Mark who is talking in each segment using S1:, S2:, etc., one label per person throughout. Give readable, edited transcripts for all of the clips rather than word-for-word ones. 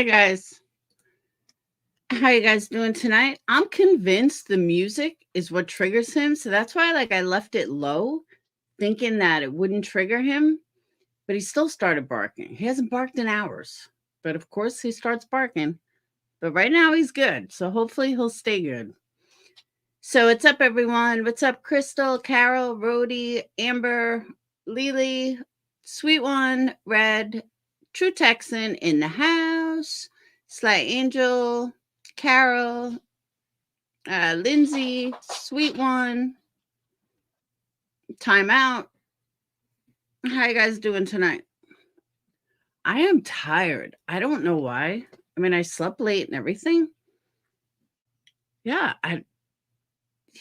S1: Hey guys, how you guys doing tonight? I'm convinced the music is what triggers him, so that's why I left it low, thinking that it wouldn't trigger him, but he still started barking. He hasn't barked in hours, but of course he starts barking. But right now he's good, so hopefully he'll stay good. So what's up, everyone? What's up, Crystal, Carol, Rhodey, Amber, Lily, Sweet One, Red, True Texan in the house, Sly Angel, Carol, Lindsay, Sweet One, Time Out. How you guys doing tonight? I am tired. I don't know why. I mean, I slept late and everything. Yeah,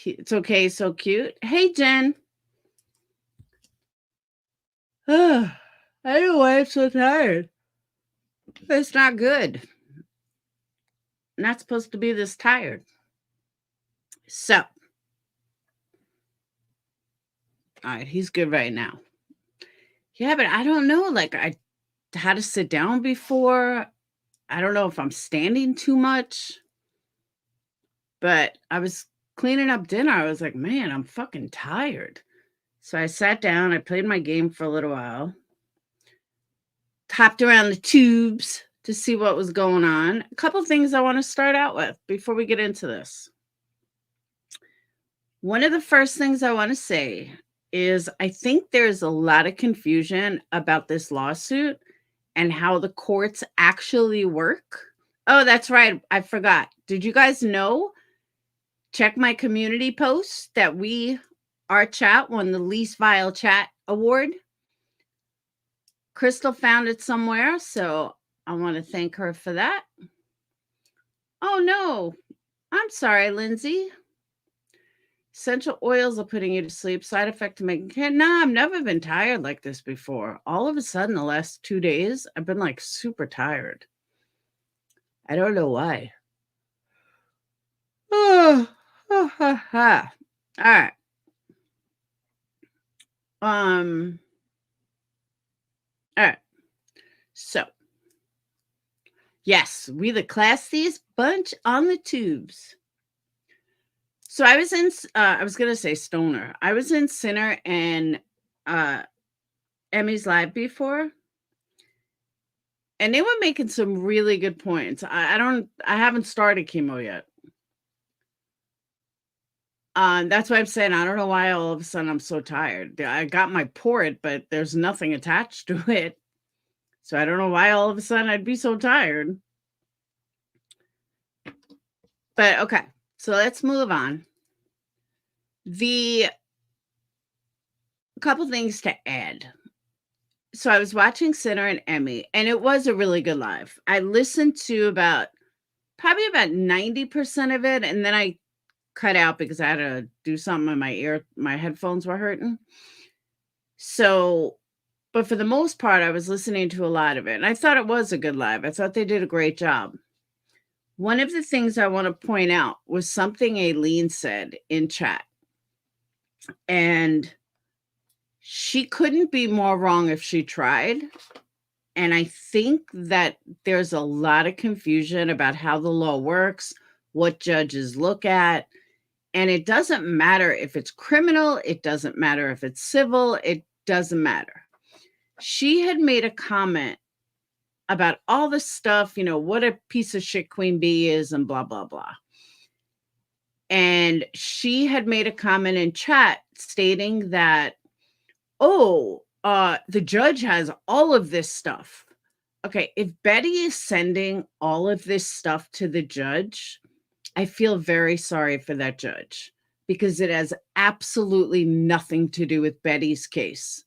S1: it's okay. So cute. Hey, Jen. I don't know why I'm so tired. It's not good. I'm not supposed to be this tired. So, all right, he's good right now. Yeah, but I don't know. I had to sit down before. I don't know if I'm standing too much, but I was cleaning up dinner. I was like, man, I'm fucking tired. So I sat down. I played my game for a little while, hopped around the tubes to see what was going on. A couple things I want to start out with before we get into this. One of the first things I want to say is I think there's a lot of confusion about this lawsuit and how the courts actually work. Oh, that's right. I forgot. Did you guys know? Check my community post that our chat won the Least Vile Chat Award. Crystal found it somewhere, so I want to thank her for that. Oh, no. I'm sorry, Lindsay. Essential oils are putting you to sleep. Side effect to making care. Nah, I've never been tired like this before. All of a sudden, the last 2 days, I've been super tired. I don't know why. Oh, ha, ha. All right. All right. So, yes, we the classiest bunch on the tubes. So I was in, I was going to say Stoner. I was in Sinner and Emmy's Live before. And they were making some really good points. I haven't started chemo yet. That's why I'm saying I don't know why all of a sudden I'm so tired. I got my port, but there's nothing attached to it. So I don't know why all of a sudden I'd be so tired. But okay, so let's move on. A couple things to add. So I was watching Sinner and Emmy, and it was a really good live. I listened to probably about 90% of it, and then I cut out because I had to do something in my ear. My headphones were hurting. So, but for the most part, I was listening to a lot of it, and I thought it was a good live. I thought they did a great job. One of the things I want to point out was something Aileen said in chat, and she couldn't be more wrong if she tried. And I think that there's a lot of confusion about how the law works, what judges look at. And it doesn't matter if it's criminal. It doesn't matter if it's civil. It doesn't matter. She had made a comment about all the stuff, what a piece of shit Queen Bee is and blah, blah, blah. And she had made a comment in chat stating that, the judge has all of this stuff. Okay, if Betty is sending all of this stuff to the judge, I feel very sorry for that judge because it has absolutely nothing to do with Betty's case.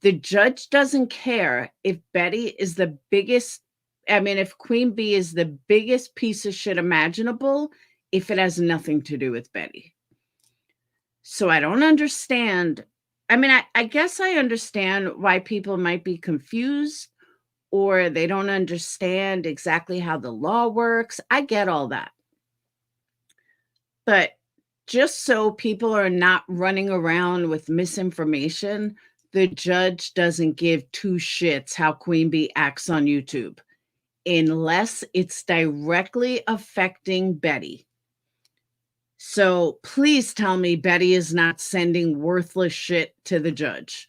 S1: The judge doesn't care if Betty is the biggest, if Queen Bee is the biggest piece of shit imaginable, if it has nothing to do with Betty. So I don't understand. I guess I understand why people might be confused or they don't understand exactly how the law works. I get all that. But just so people are not running around with misinformation, the judge doesn't give two shits how Queen Bee acts on YouTube. unless it's directly affecting Betty. So please tell me Betty is not sending worthless shit to the judge,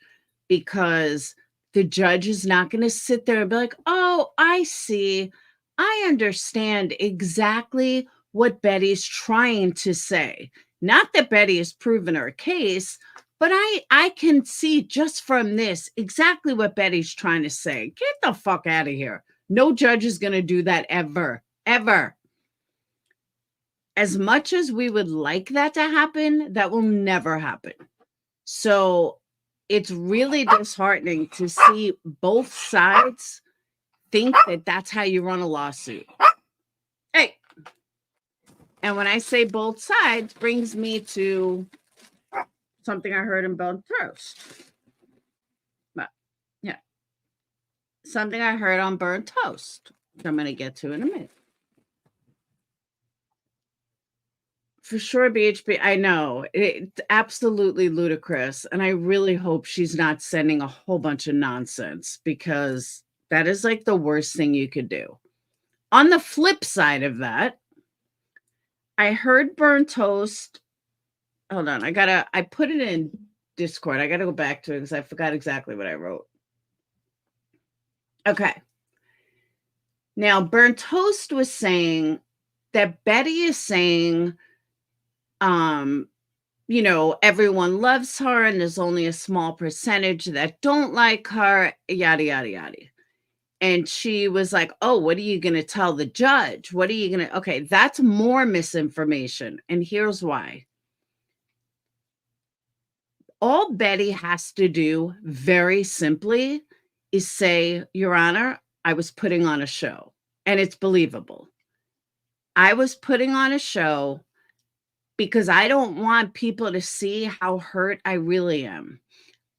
S1: because the judge is not going to sit there and be like, oh, I see. I understand exactly what Betty's trying to say. Not that Betty has proven her case, but I can see just from this exactly what Betty's trying to say. Get the fuck out of here. No judge is going to do that ever, ever. As much as we would like that to happen, that will never happen. So it's really disheartening to see both sides think that that's how you run a lawsuit. Hey, and when I say both sides, brings me to something I heard in Burnt Toast. But yeah, something I heard on Burnt Toast, which I'm going to get to in a minute. For sure, BHP. I know it's absolutely ludicrous. And I really hope she's not sending a whole bunch of nonsense, because that is like the worst thing you could do. On the flip side of that, I heard Burnt Toast. Hold on. I put it in Discord. I got to go back to it because I forgot exactly what I wrote. Okay. Now, Burnt Toast was saying that Betty is saying, you know, everyone loves her and there's only a small percentage that don't like her, yada, yada, yada. And she was like, oh, what are you going to tell the judge? What are you going to? Okay, that's more misinformation. And here's why. All Betty has to do, very simply, is say, Your Honor, I was putting on a show. And it's believable. I was putting on a show because I don't want people to see how hurt I really am.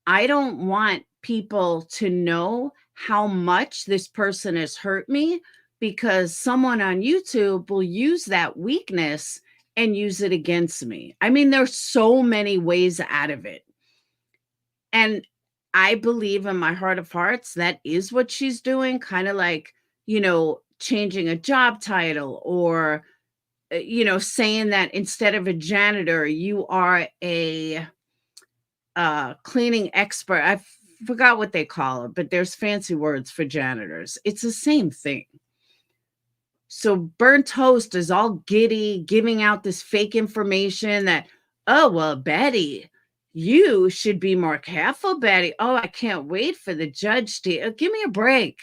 S1: I don't want people to know how much this person has hurt me, because someone on YouTube will use that weakness and use it against me. I mean, there's so many ways out of it. And I believe in my heart of hearts that is what she's doing, kind of like, you know, changing a job title, or you know, saying that instead of a janitor, you are a cleaning expert. I forgot what they call it, but there's fancy words for janitors. It's the same thing. So Burnt Toast is all giddy, giving out this fake information that, oh, well, Betty, you should be more careful, Betty. Oh, I can't wait for the judge to give me a break.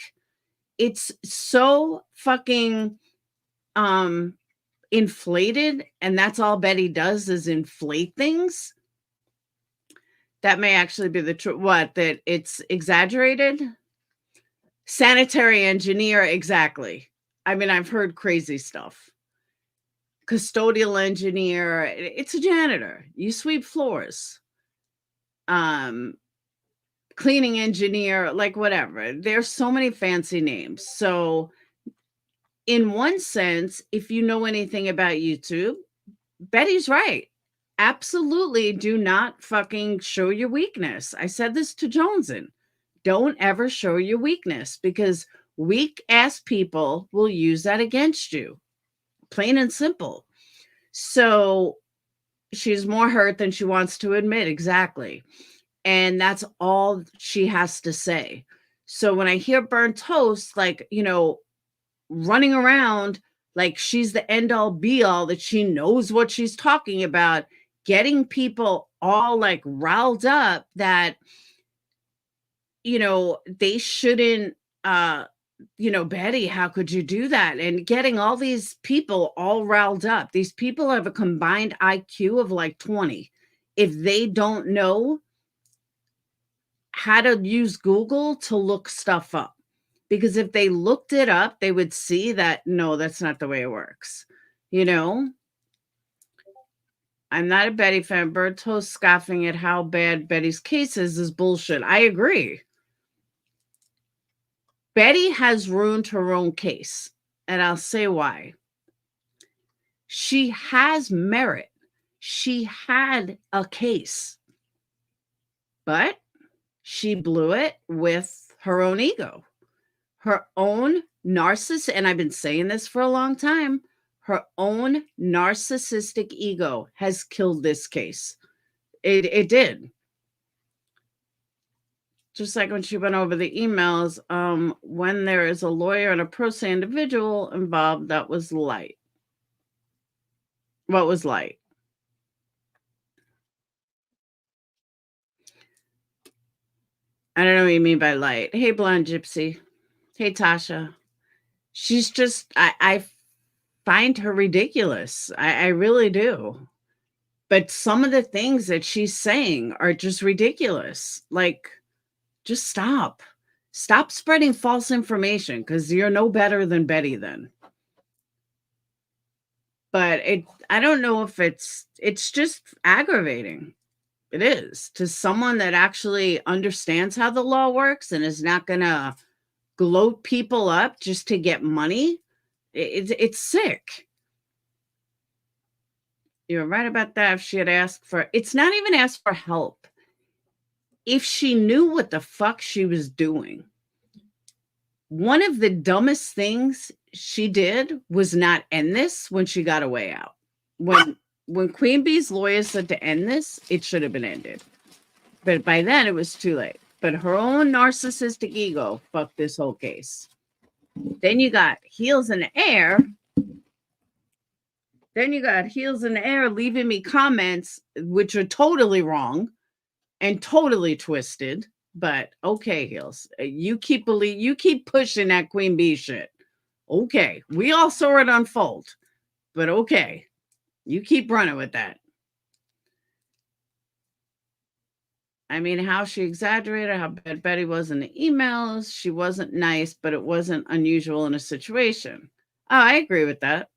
S1: It's so fucking inflated, and that's all Betty does is inflate things. That may actually be the truth. What? That it's exaggerated? Sanitary engineer, exactly. I mean, I've heard crazy stuff. Custodial engineer, it's a janitor. You sweep floors. Cleaning engineer, like whatever. There's so many fancy names. So in one sense, if you know anything about YouTube, Betty's right. Absolutely do not fucking show your weakness. I said this to Joneson. Don't ever show your weakness, because weak ass people will use that against you. Plain and simple. So she's more hurt than she wants to admit. Exactly. And that's all she has to say. So when I hear Burnt Toast, like, you know, running around like she's the end all be all, that she knows what she's talking about, getting people all like riled up that, you know, they shouldn't, you know, Betty, how could you do that? And getting all these people all riled up. These people have a combined IQ of like 20. If they don't know how to use Google to look stuff up, because if they looked it up, they would see that, no, that's not the way it works. You know, I'm not a Betty fan. Burnt Toast scoffing at how bad Betty's case is bullshit. I agree. Betty has ruined her own case, and I'll say why. She has merit. She had a case, but she blew it with her own ego, her own and I've been saying this for a long time, her own narcissistic ego has killed this case. It did. Just like when she went over the emails, when there is a lawyer and a pro se individual involved, that was light. What was light? I don't know what you mean by light. Hey, Blonde Gypsy. Hey, Tasha. She's just, I find her ridiculous. I really do. But some of the things that she's saying are just ridiculous. Like, just stop. Stop spreading false information because you're no better than Betty then. But I don't know if it's just aggravating. It is to someone that actually understands how the law works and is not gonna gloat people up just to get money. It's sick. You're right about that. If she had asked for, it's not even asked for help. If she knew what the fuck she was doing, one of the dumbest things she did was not end this when she got away out. When Queen Bee's lawyers said to end this, it should have been ended. But by then it was too late. But her own narcissistic ego fucked this whole case. Then you got Heels in the Air. Leaving me comments which are totally wrong and totally twisted. But okay, Heels, you keep pushing that Queen Bee shit. Okay, we all saw it unfold, but okay, you keep running with that. I mean, how she exaggerated how bad Betty was in the emails. She wasn't nice, but it wasn't unusual in a situation. Oh, I agree with that.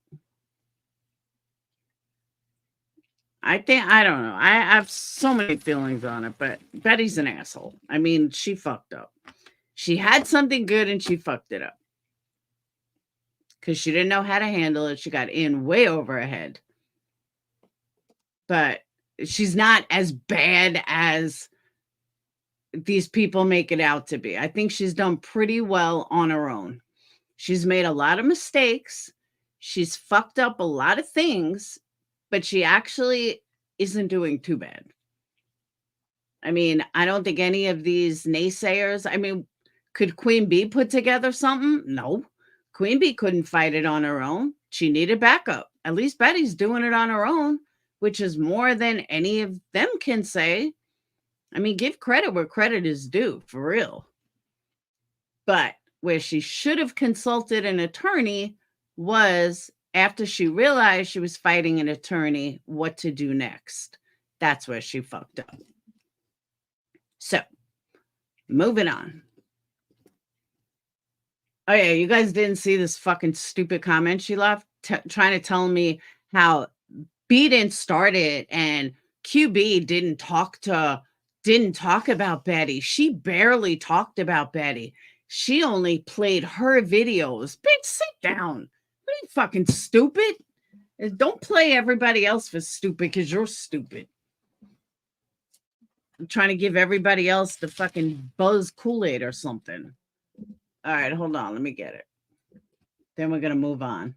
S1: I don't know. I have so many feelings on it, but Betty's an asshole. I mean, she fucked up. She had something good and she fucked it up because she didn't know how to handle it. She got in way over her head. But she's not as bad as these people make it out to be. I think she's done pretty well on her own. She's made a lot of mistakes. She's fucked up a lot of things, but she actually isn't doing too bad. I mean, I don't think any of these naysayers, I mean, could Queen Bee put together something? No. Queen Bee couldn't fight it on her own. She needed backup. At least Betty's doing it on her own, which is more than any of them can say. I mean, give credit where credit is due, for real. But where she should have consulted an attorney was after she realized she was fighting an attorney, what to do next. That's where she fucked up. So, moving on. Oh, yeah, you guys didn't see this fucking stupid comment she left trying to tell me how B didn't start it and QB didn't talk about Betty. She barely talked about Betty. She only played her videos. Bitch, sit down. What are you, fucking stupid? Don't play everybody else for stupid because you're stupid. I'm trying to give everybody else the fucking Buzz Kool-Aid or something. All right, hold on. Let me get it. Then we're going to move on.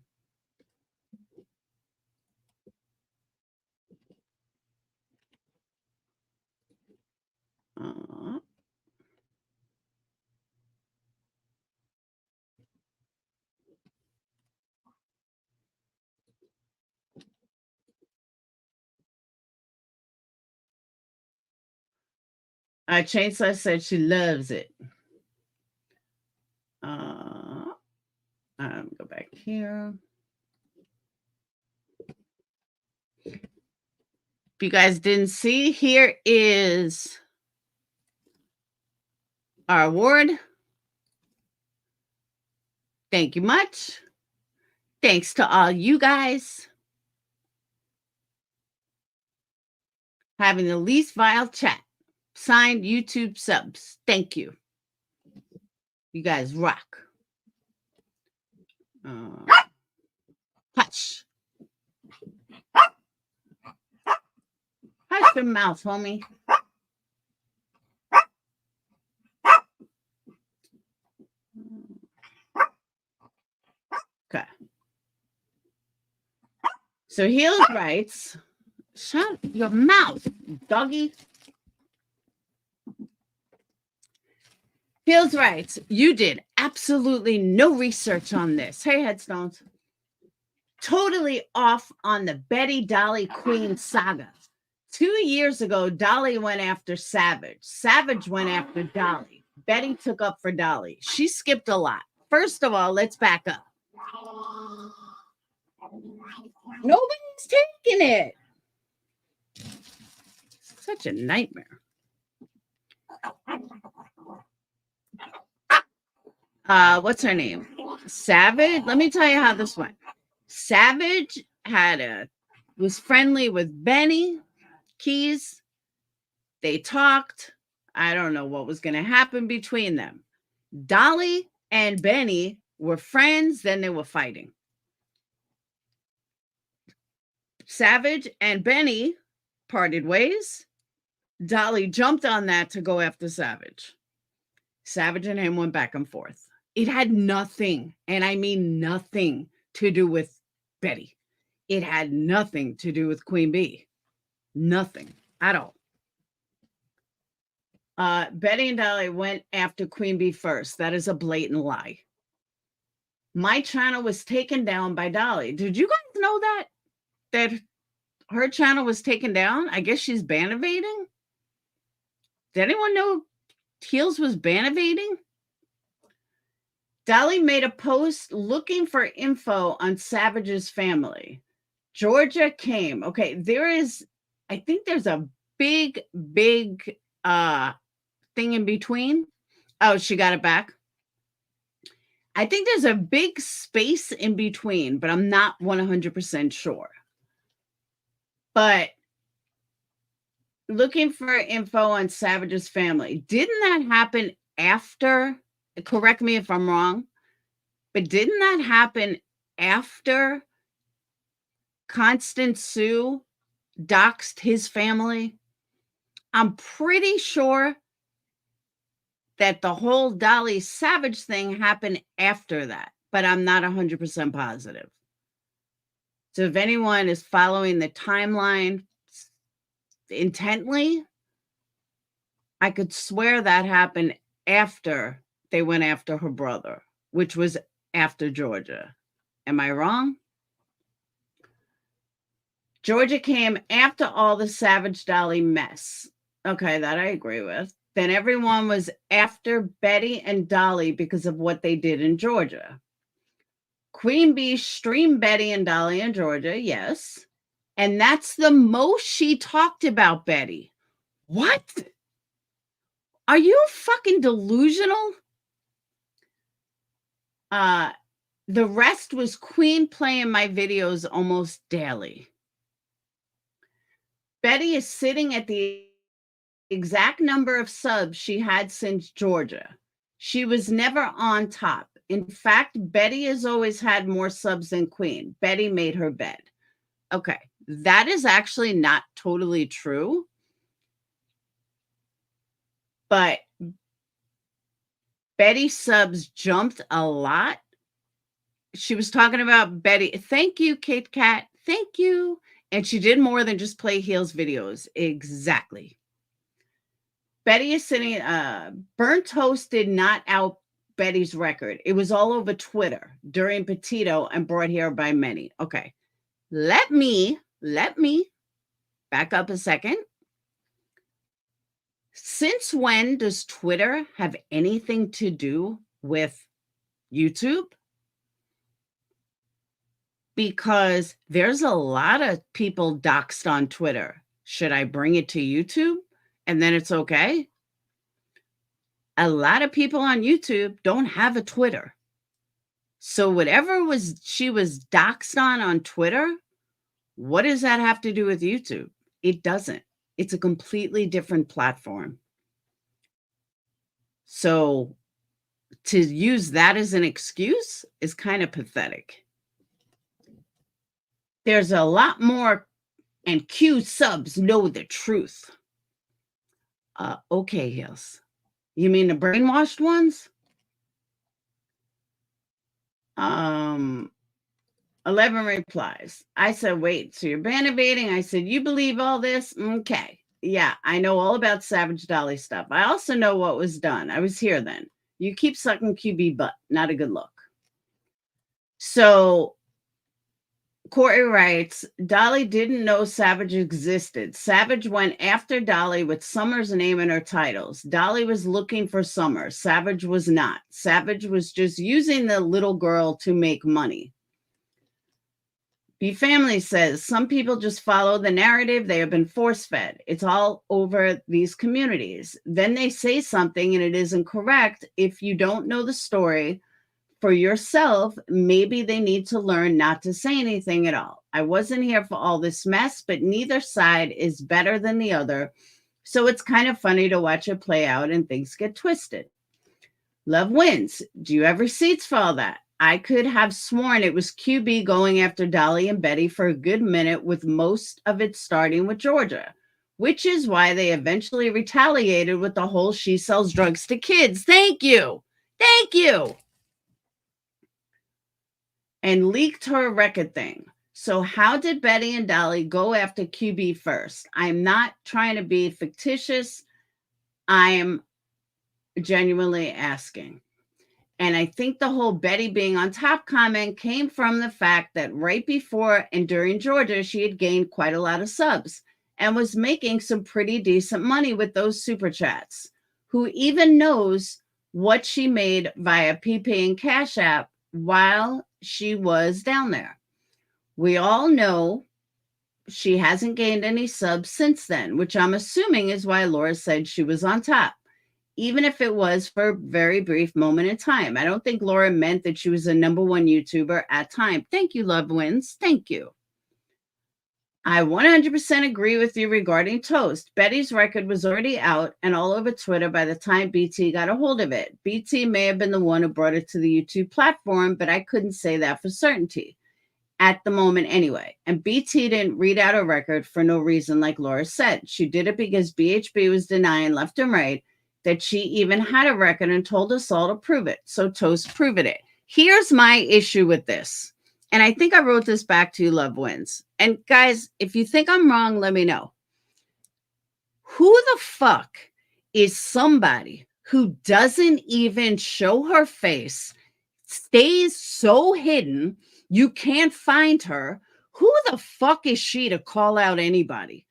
S1: Chainsaw said she loves it. Go back here. If you guys didn't see, here is our award. Thank you much. Thanks to all you guys. Having the least vile chat. Signed YouTube subs. Thank you. You guys rock. Hush. Hush your mouth, homie. So Heels writes, shut your mouth, doggy. Heels writes, you did absolutely no research on this. Hey, Headstones. Totally off on the Betty Dolly Queen saga. 2 years ago, Dolly went after Savage. Savage went after Dolly. Betty took up for Dolly. She skipped a lot. First of all, let's back up. Nobody's taking it. Such a nightmare. What's her name? Savage. Let me tell you how this went. Savage was friendly with Benny Keys. They talked. I don't know what was going to happen between them. Dolly and Benny were friends, then they were fighting. Savage and Benny parted ways. Dolly jumped on that to go after Savage. Savage and him went back and forth. It had nothing, and I mean nothing, to do with Betty. It had nothing to do with Queen Bee. Nothing at all. Betty and Dolly went after Queen Bee first. That is a blatant lie. My channel was taken down by Dolly. Did you guys know that? That her channel was taken down? I guess she's ban evading. Did anyone know Heels was ban evading? Dolly made a post looking for info on Savage's family. Georgia came. Okay, I think there's a big thing in between. Oh, she got it back. I think there's a big space in between, but I'm not 100% sure. But looking for info on Savage's family. Didn't that happen after? Correct me if I'm wrong, but didn't that happen after Constance Sue doxed his family? I'm pretty sure that the whole Dolly Savage thing happened after that, but I'm not 100% positive. So if anyone is following the timeline intently, I could swear that happened after they went after her brother, which was after Georgia. Am I wrong? Georgia came after all the Savage Dolly mess. Okay, that I agree with. Then everyone was after Betty and Dolly because of what they did in Georgia. Queen Bee streamed Betty and Dolly in Georgia, yes. And that's the most she talked about Betty. What? Are you fucking delusional? The rest was Queen playing my videos almost daily. Betty is sitting at the exact number of subs she had since Georgia. She was never on top. In fact, Betty has always had more subs than Queen. Betty made her bed. Okay, that is actually not totally true. But Betty's subs jumped a lot. She was talking about Betty. Thank you, Kate Kat. Thank you. And she did more than just play Heels videos. Exactly. Betty is sitting, Burnt Toast did not out Betty's record. It was all over Twitter during Petito and brought here by many. Okay. Let me back up a second. Since when does Twitter have anything to do with YouTube? Because there's a lot of people doxed on Twitter. Should I bring it to YouTube and then it's okay? A lot of people on YouTube don't have a Twitter. So whatever she was doxed on Twitter, what does that have to do with YouTube? It doesn't. It's a completely different platform. So to use that as an excuse is kind of pathetic. There's a lot more, and Q subs know the truth. Okay, Hills. You mean the brainwashed ones? 11 replies. I said, wait, so you're bannerbating? I said, you believe all this? Okay. Yeah, I know all about Savage Dolly stuff. I also know what was done. I was here then. You keep sucking QB butt. Not a good look. So Corey writes, Dolly didn't know Savage existed. Savage went after Dolly with Summer's name in her titles. Dolly was looking for Summer. Savage was not. Savage was just using the little girl to make money. B Family says, some people just follow the narrative they have been force fed. It's all over these communities. Then they say something and it isn't correct. If you don't know the story for yourself, maybe they need to learn not to say anything at all. I wasn't here for all this mess, but neither side is better than the other. So it's kind of funny to watch it play out and things get twisted. Love wins. Do you have receipts for all that? I could have sworn it was QB going after Dolly and Betty for a good minute, with most of it starting with Georgia, which is why they eventually retaliated with the whole she sells drugs to kids. Thank you. Thank you. And leaked her record thing. So how did Betty and Dolly go after QB first? I'm not trying to be fictitious. I am genuinely asking. And I think the whole Betty being on top comment came from the fact that right before and during Georgia, she had gained quite a lot of subs and was making some pretty decent money with those super chats. Who even knows what she made via PP and Cash App while she was down there? We all know she hasn't gained any subs since then, which I'm assuming is why Laura said she was on top, even if it was for a very brief moment in time. I don't think Laura meant that she was a number one YouTuber at time. Thank you, Love Wins. Thank you. I 100% agree with you regarding Toast. Betty's record was already out and all over Twitter by the time BT got a hold of it. BT may have been the one who brought it to the YouTube platform, but I couldn't say that for certainty at the moment anyway. And BT didn't read out a record for no reason, like Laura said. She did it because BHB was denying left and right that she even had a record and told us all to prove it. So Toast proved it. Here's my issue with this. And I think I wrote this back to you, Love Wins. And guys, if you think I'm wrong, let me know. Who the fuck is somebody who doesn't even show her face, stays so hidden, you can't find her? Who the fuck is she to call out anybody?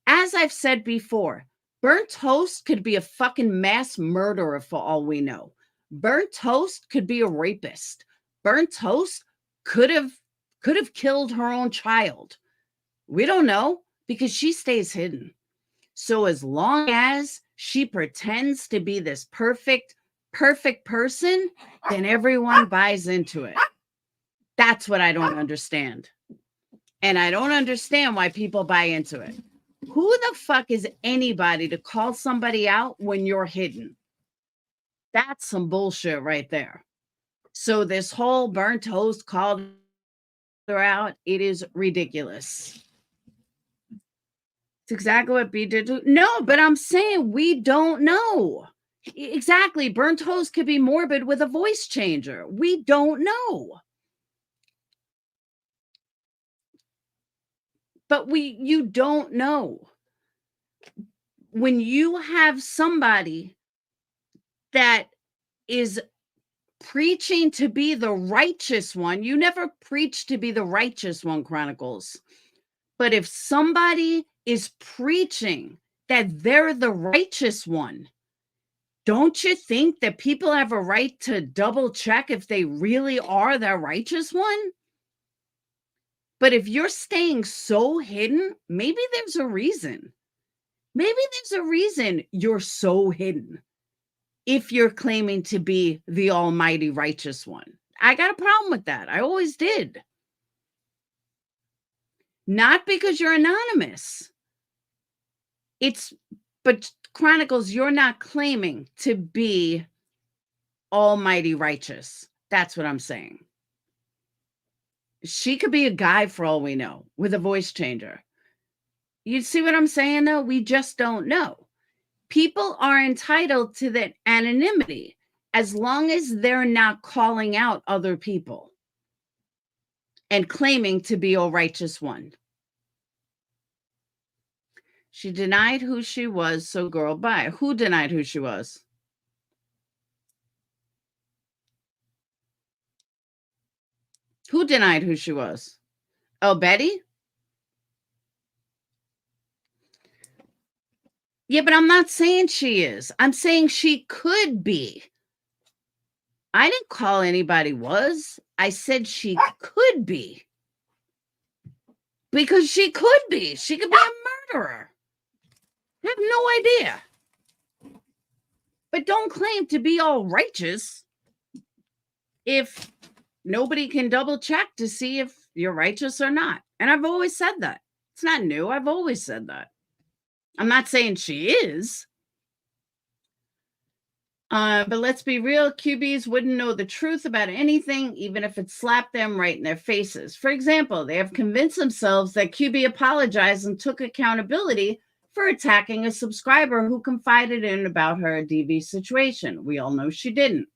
S1: As I've said before, Burnt Toast could be a fucking mass murderer for all we know. Burnt Toast could be a rapist. Burnt Toast could have killed her own child. We don't know because she stays hidden. So as long as she pretends to be this perfect person, then everyone buys into it. That's what I don't understand. And I don't understand why people buy into it. Who the fuck is anybody to call somebody out when you're hidden? That's some bullshit right there. So this whole Burnt Toast called her out, it is ridiculous. It's exactly what B did. No, but I'm saying we don't know. Exactly. Burnt Toast could be morbid with a voice changer. We don't know. But you don't know. When you have somebody that is preaching to be the righteous one, you never preach to be the righteous one, Chronicles. But if somebody is preaching that they're the righteous one, don't you think that people have a right to double check if they really are the righteous one? But if you're staying so hidden, maybe there's a reason. Maybe there's a reason you're so hidden if you're claiming to be the almighty righteous one. I got a problem with that. I always did. Not because you're anonymous. But Chronicles, you're not claiming to be almighty righteous. That's what I'm saying. She could be a guy for all we know with a voice changer. You see what I'm saying, though? We just don't know. People are entitled to that anonymity as long as they're not calling out other people. and claiming to be a righteous one. She denied who she was, so girl, bye. Who denied who she was? Who denied who she was? Oh, Betty? Yeah, but I'm not saying she is. I'm saying she could be. I didn't call anybody was. I said she could be. Because she could be. She could be a murderer. I have no idea. But don't claim to be all righteous if nobody can double check to see if you're righteous or not. And I've always said that. It's not new. I've always said that. I'm not saying she is. But let's be real, QBs wouldn't know the truth about anything, even if it slapped them right in their faces. For example, they have convinced themselves that QB apologized and took accountability for attacking a subscriber who confided in about her DV situation. We all know she didn't.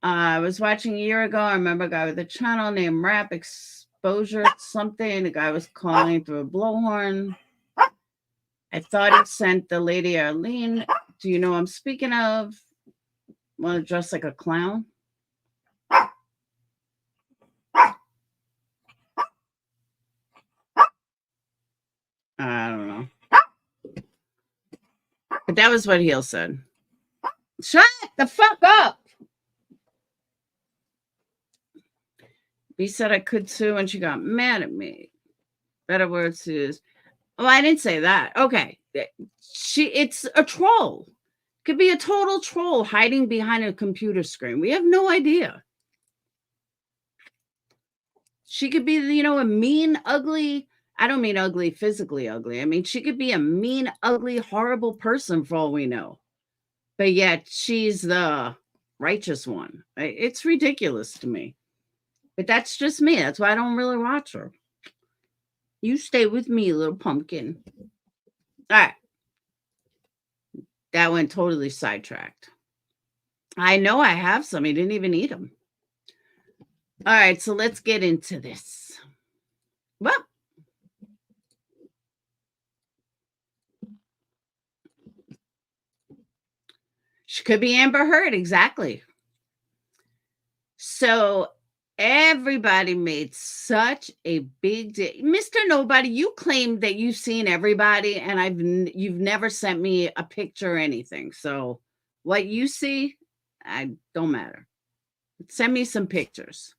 S1: I was watching a year ago. I remember a guy with a channel named Rap Exposure something. The guy was calling through a blowhorn. I thought he sent the lady Arlene. Do you know what I'm speaking of? Want to dress like a clown? I don't know. But that was what Heel said. Shut the fuck up. B said I could too, and she got mad at me. Better words is, oh, I didn't say that. Okay. It's a troll. Could be a total troll hiding behind a computer screen. We have no idea. She could be, a mean, ugly. I don't mean ugly, physically ugly. I mean, she could be a mean, ugly, horrible person for all we know. But yet she's the righteous one. It's ridiculous to me. But that's just me. That's why I don't really watch her. You stay with me, little pumpkin. All right. That went totally sidetracked. I know I have some. He didn't even eat them. All right, so let's get into this. Well, she could be Amber Heard, exactly. So everybody made such a big deal. Mr. Nobody, you claimed that you've seen everybody, and you've never sent me a picture or anything. So what you see, I don't matter. Send me some pictures.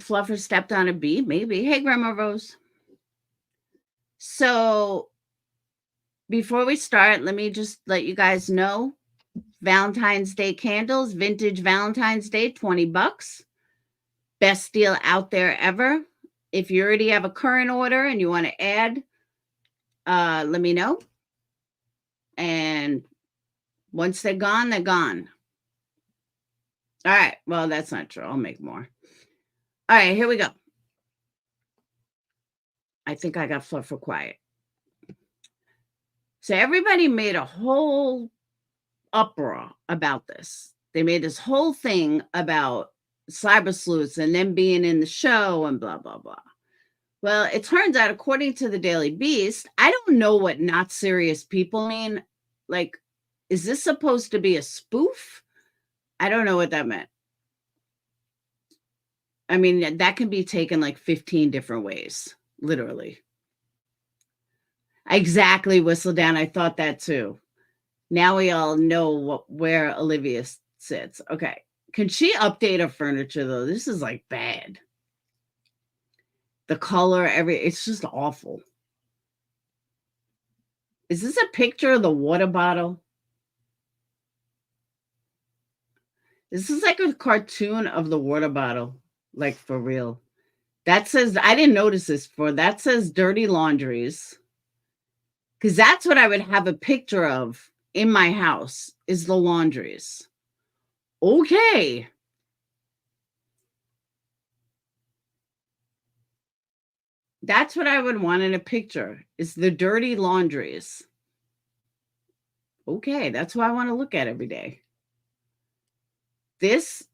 S1: Fluffer stepped on a bee, maybe. Hey, Grandma Rose. So before we start, let me just let you guys know, Valentine's Day candles, vintage Valentine's Day, $20. Best deal out there ever. If you already have a current order and you want to add, let me know. And once they're gone, they're gone. All right. Well, that's not true. I'll make more. All right, here we go. I think I got Fluffer quiet. So everybody made a whole uproar about this. They made this whole thing about cyber sleuths and them being in the show and blah, blah, blah. Well, it turns out, according to the Daily Beast, I don't know what not serious people mean. Like, is this supposed to be a spoof? I don't know what that meant. I mean, that can be taken like 15 different ways, literally. Exactly, Whistle Down. I thought that too. Now we all know where Olivia sits. Okay. Can she update her furniture, though? This is like bad. The color, it's just awful. Is this a picture of the water bottle? This is like a cartoon of the water bottle, like for real. That says, I didn't notice this before. That says Dirty Laundries. Because that's what I would have a picture of in my house, is the laundries. Okay. That's what I would want in a picture, is the dirty laundries. Okay, that's what I want to look at every day. This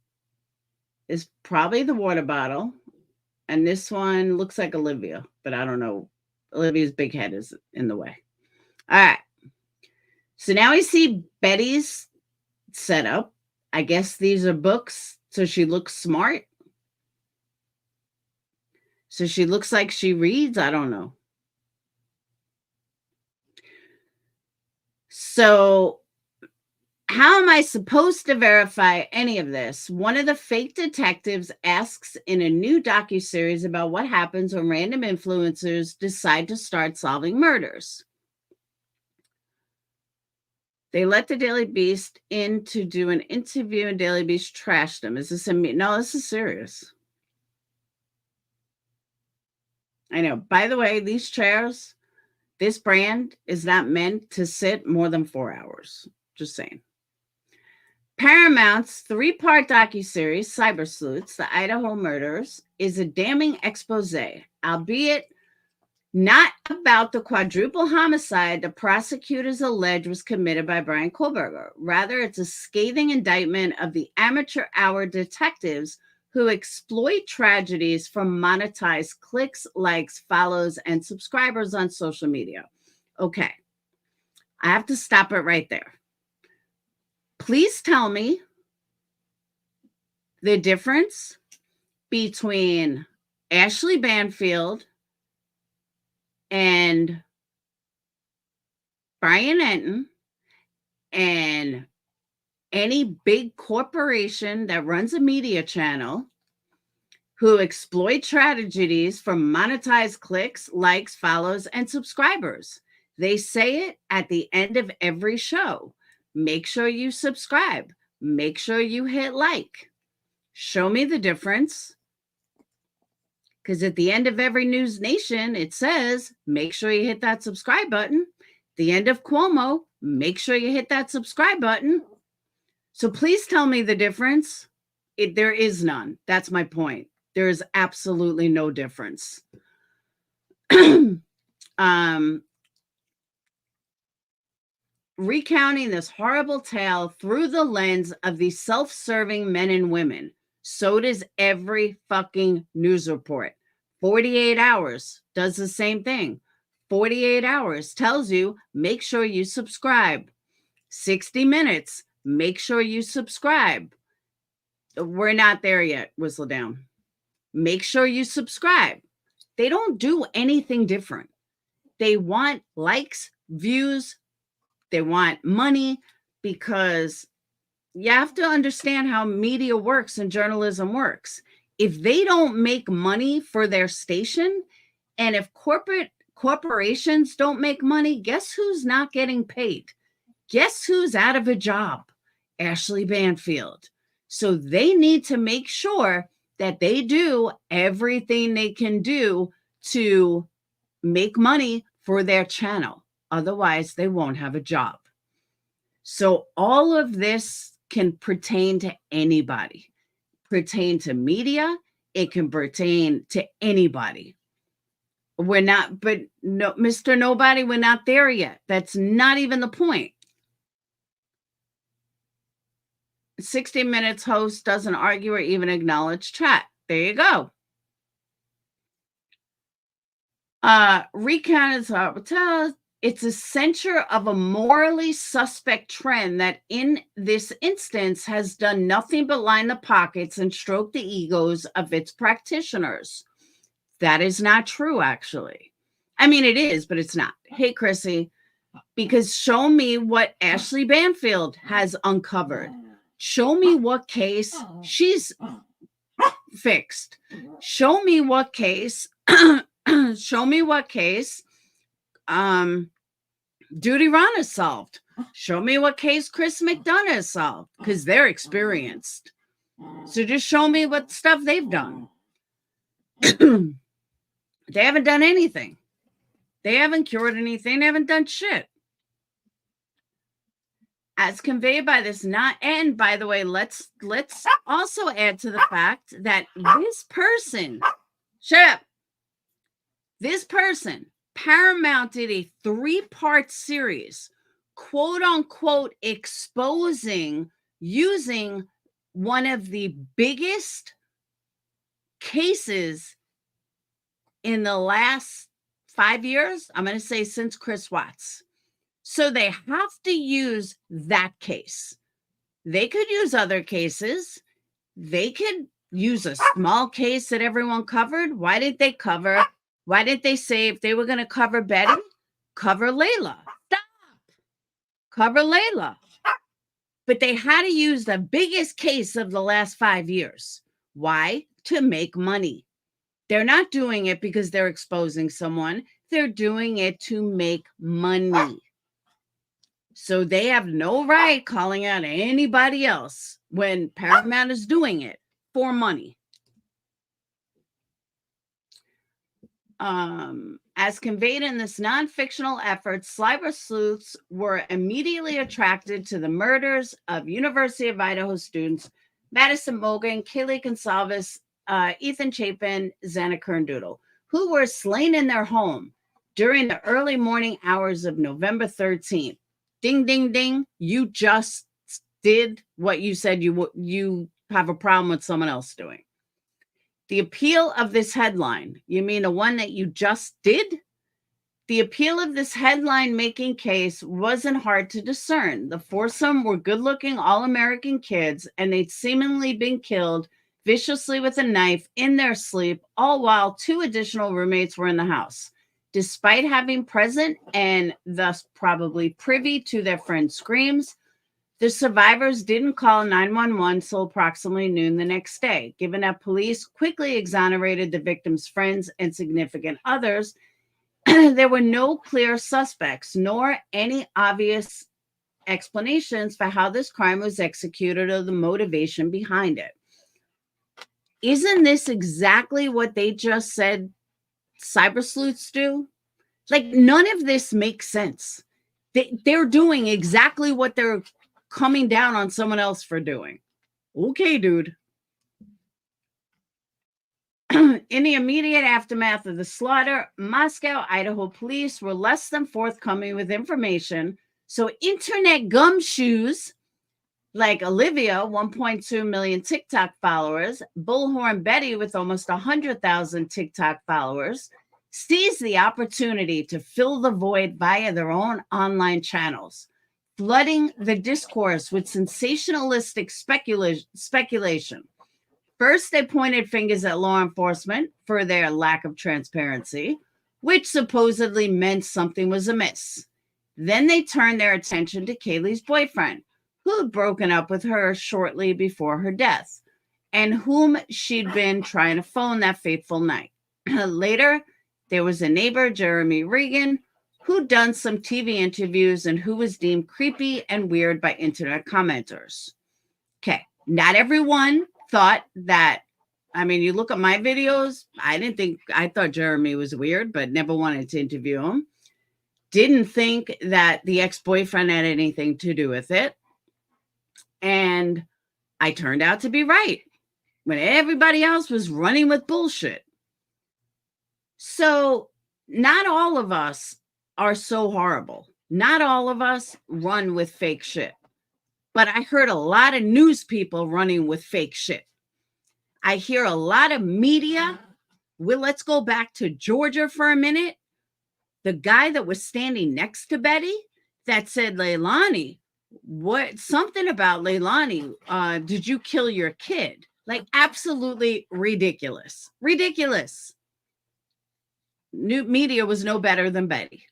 S1: is probably the water bottle. And this one looks like Olivia, but I don't know. Olivia's big head is in the way. All right. So now we see Betty's setup. I guess these are books, so she looks smart. So she looks like she reads. I don't know. So how am I supposed to verify any of this? One of the fake detectives asks in a new docuseries about what happens when random influencers decide to start solving murders. They let the Daily Beast in to do an interview, and Daily Beast trashed them. Is this no, this is serious. I know. By the way, these chairs, this brand is not meant to sit more than 4 hours. Just saying. Paramount's 3-part docuseries, Cyber Sleuths, The Idaho Murders, is a damning expose, albeit not about the quadruple homicide the prosecutors allege was committed by Brian Kohlberger. Rather, it's a scathing indictment of the amateur hour detectives who exploit tragedies for monetized clicks, likes, follows, and subscribers on social media. Okay, I have to stop it right there. Please tell me the difference between Ashley Banfield and Brian Enton and any big corporation that runs a media channel who exploit tragedies for monetized clicks, likes, follows, and subscribers. They say it at the end of every show. Make sure you subscribe. Make sure you hit like. Show me the difference. Because at the end of every News Nation, it says, make sure you hit that subscribe button. The end of Cuomo, make sure you hit that subscribe button. So please tell me the difference. There is none. That's my point. There is absolutely no difference. Recounting this horrible tale through the lens of these self-serving men and women. So does every fucking news report. 48 Hours does the same thing. 48 Hours tells you, make sure you subscribe. 60 Minutes, make sure you subscribe. We're not there yet, whistle down. Make sure you subscribe. They don't do anything different. They want likes, views, they want money, because you have to understand how media works and journalism works. If they don't make money for their station, and if corporations don't make money, guess who's not getting paid? Guess who's out of a job? Ashley Banfield. So they need to make sure that they do everything they can do to make money for their channel. Otherwise, they won't have a job. So all of this can pertain to anybody, pertain to media. It can pertain to anybody. We're not, but no, Mr. Nobody, we're not there yet. That's not even the point. 60 Minutes host doesn't argue or even acknowledge chat. There you go. Recount it's a censure of a morally suspect trend that in this instance has done nothing but line the pockets and stroke the egos of its practitioners. That is not true, actually. I mean, it is, but it's not. Hey, Chrissy, because show me what Ashley Banfield has uncovered. Show me what case she's fixed. Show me what case. Show me what case Duty Ron has solved. Show me what case Chris McDonough has solved, because they're experienced. So just show me what stuff they've done. They haven't done anything. They haven't cured anything. They haven't done shit. As conveyed by this and by the way, let's also add to the fact that this person, shut up. This person, Paramount did a 3-part series, quote unquote, exposing, using one of the biggest cases in the last 5 years. I'm going to say since Chris Watts. So they have to use that case. They could use other cases. They could use a small case that everyone covered. Why did they cover? Why did they say if they were going to cover Betty, cover Layla? Stop. Cover Layla. But they had to use the biggest case of the last 5 years. Why? To make money. They're not doing it because they're exposing someone. They're doing it to make money. So they have no right calling out anybody else when Paramount is doing it for money. As conveyed in this non-fictional effort, cyber sleuths were immediately attracted to the murders of University of Idaho students Madison Mogen, Kaylee Gonsalves, Ethan Chapin, Xana Kerndoodle, who were slain in their home during the early morning hours of November 13th. Ding, ding, ding. You just did what you said you have a problem with someone else doing. The appeal of this headline, you mean the one that you just did? The appeal of this headline-making case wasn't hard to discern. The foursome were good-looking all-American kids, and they'd seemingly been killed viciously with a knife in their sleep, all while 2 additional roommates were in the house. Despite having present and thus probably privy to their friends' screams, the survivors didn't call 911 until approximately noon the next day. Given that police quickly exonerated the victims' friends and significant others, there were no clear suspects, nor any obvious explanations for how this crime was executed or the motivation behind it. Isn't this exactly what they just said cyber sleuths do? Like, none of this makes sense. They're doing exactly what they're coming down on someone else for doing. Okay, dude. In the immediate aftermath of the slaughter, Moscow, Idaho police were less than forthcoming with information. So internet gumshoes like Olivia, 1.2 million TikTok followers, Bullhorn Betty with almost 100,000 TikTok followers, seized the opportunity to fill the void via their own online channels, flooding the discourse with sensationalistic speculation. First, they pointed fingers at law enforcement for their lack of transparency, which supposedly meant something was amiss. Then they turned their attention to Kaylee's boyfriend, who had broken up with her shortly before her death, and whom she'd been trying to phone that fateful night. Later, there was a neighbor, Jeremy Regan, who'd done some TV interviews and who was deemed creepy and weird by internet commenters. Okay, not everyone thought that. I mean, you look at my videos, I thought Jeremy was weird, but never wanted to interview him. Didn't think that the ex-boyfriend had anything to do with it. And I turned out to be right when everybody else was running with bullshit. So not all of us are so horrible. Not all of us run with fake shit. But I heard a lot of news people running with fake shit. I hear a lot of media. Well, let's go back to Georgia for a minute. The guy that was standing next to Betty that said, Leilani, something about Leilani, did you kill your kid? Like, absolutely ridiculous. Ridiculous. New media was no better than Betty.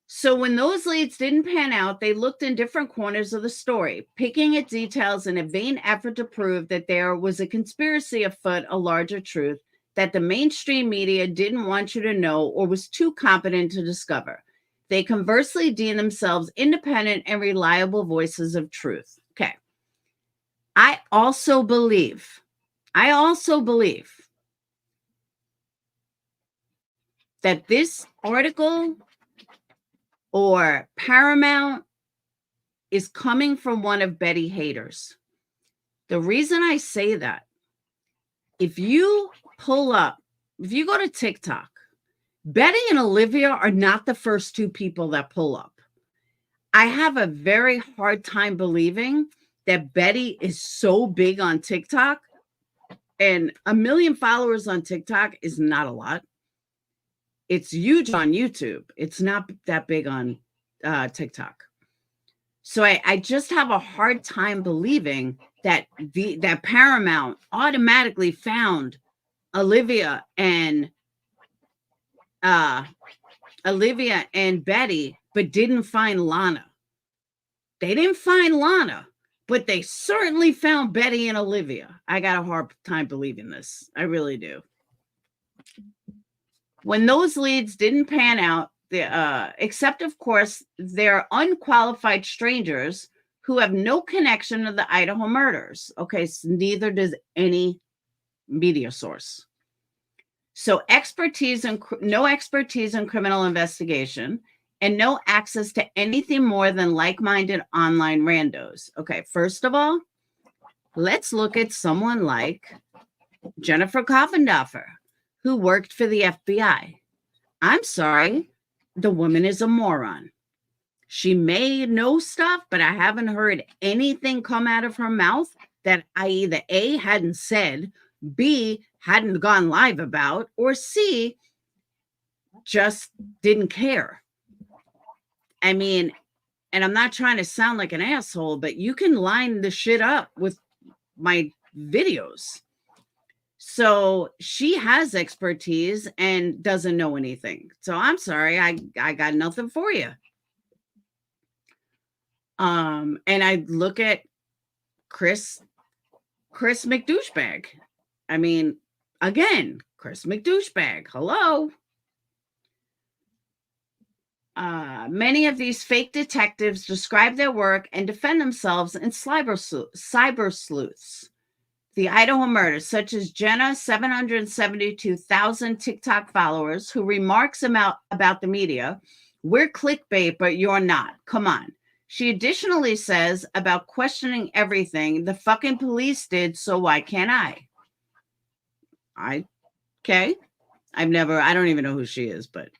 S1: So when those leads didn't pan out, they looked in different corners of the story, picking at details in a vain effort to prove that there was a conspiracy afoot, a larger truth that the mainstream media didn't want you to know or was too competent to discover. They conversely deem themselves independent and reliable voices of truth. Okay. I also believe that this article or Paramount is coming from one of Betty haters. The reason I say that, if you go to TikTok, Betty and Olivia are not the first 2 people that pull up. I have a very hard time believing that Betty is so big on TikTok And 1 million followers on TikTok is not a lot. It's huge on YouTube. It's not that big on TikTok. So I just have a hard time believing that that Paramount automatically found Olivia and Betty, but didn't find Lana. They didn't find Lana, but they certainly found Betty and Olivia. I got a hard time believing this. I really do. When those leads didn't pan out, except of course they're unqualified strangers who have no connection to the Idaho murders. Okay, so neither does any media source. So no expertise in criminal investigation, and no access to anything more than like-minded online randos. Okay, first of all, let's look at someone like Jennifer Koffendorfer, who worked for the FBI. I'm sorry, the woman is a moron. She may know stuff, but I haven't heard anything come out of her mouth that I either A, hadn't said, B, hadn't gone live about, or C, just didn't care. I mean, and I'm not trying to sound like an asshole, but you can line the shit up with my videos. So she has expertise and doesn't know anything. So I'm sorry, I got nothing for you. And I look at Chris McDouchebag. I mean, again, Chris McDouchebag. Hello. Many of these fake detectives describe their work and defend themselves in cyber sleuths. The Idaho murders, such as Jenna, 772,000 TikTok followers, who remarks about the media, we're clickbait, but you're not. Come on. She additionally says about questioning everything, the fucking police did, so why can't I? Okay. I don't even know who she is, but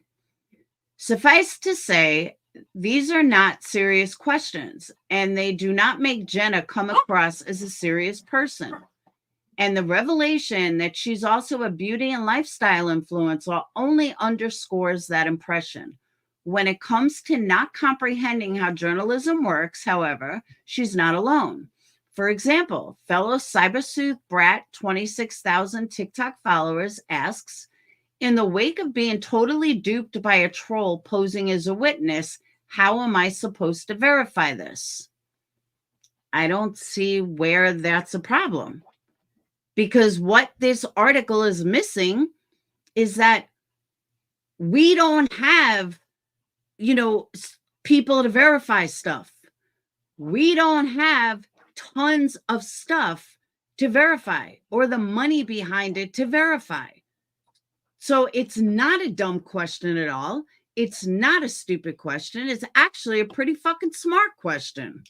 S1: suffice to say, these are not serious questions, and they do not make Jenna come across as a serious person. And the revelation that she's also a beauty and lifestyle influencer only underscores that impression. When it comes to not comprehending how journalism works, however, she's not alone. For example, fellow cyber sleuth brat, 26,000 TikTok followers, asks, in the wake of being totally duped by a troll posing as a witness, how am I supposed to verify this? I don't see where that's a problem. Because what this article is missing is that we don't have, people to verify stuff. We don't have tons of stuff to verify or the money behind it to verify. So it's not a dumb question at all. It's not a stupid question. It's actually a pretty fucking smart question.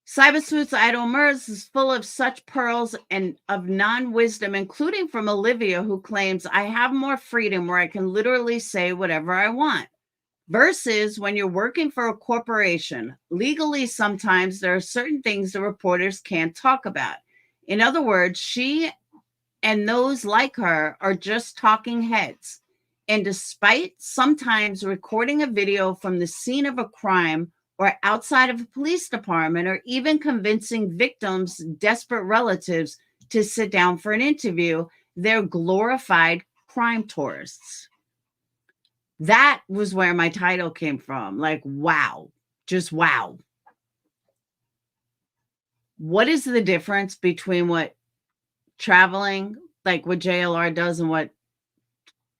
S1: Cyber Sleuth's Idaho murders is full of such pearls and of non-wisdom, including from Olivia, who claims, I have more freedom where I can literally say whatever I want. Versus when you're working for a corporation, legally, sometimes there are certain things the reporters can't talk about. In other words, she and those like her are just talking heads. And despite sometimes recording a video from the scene of a crime or outside of a police department, or even convincing victims' desperate relatives to sit down for an interview, they're glorified crime tourists. That was where my title came from. Like, wow. Just wow. What is the difference between what traveling, like what JLR does, and what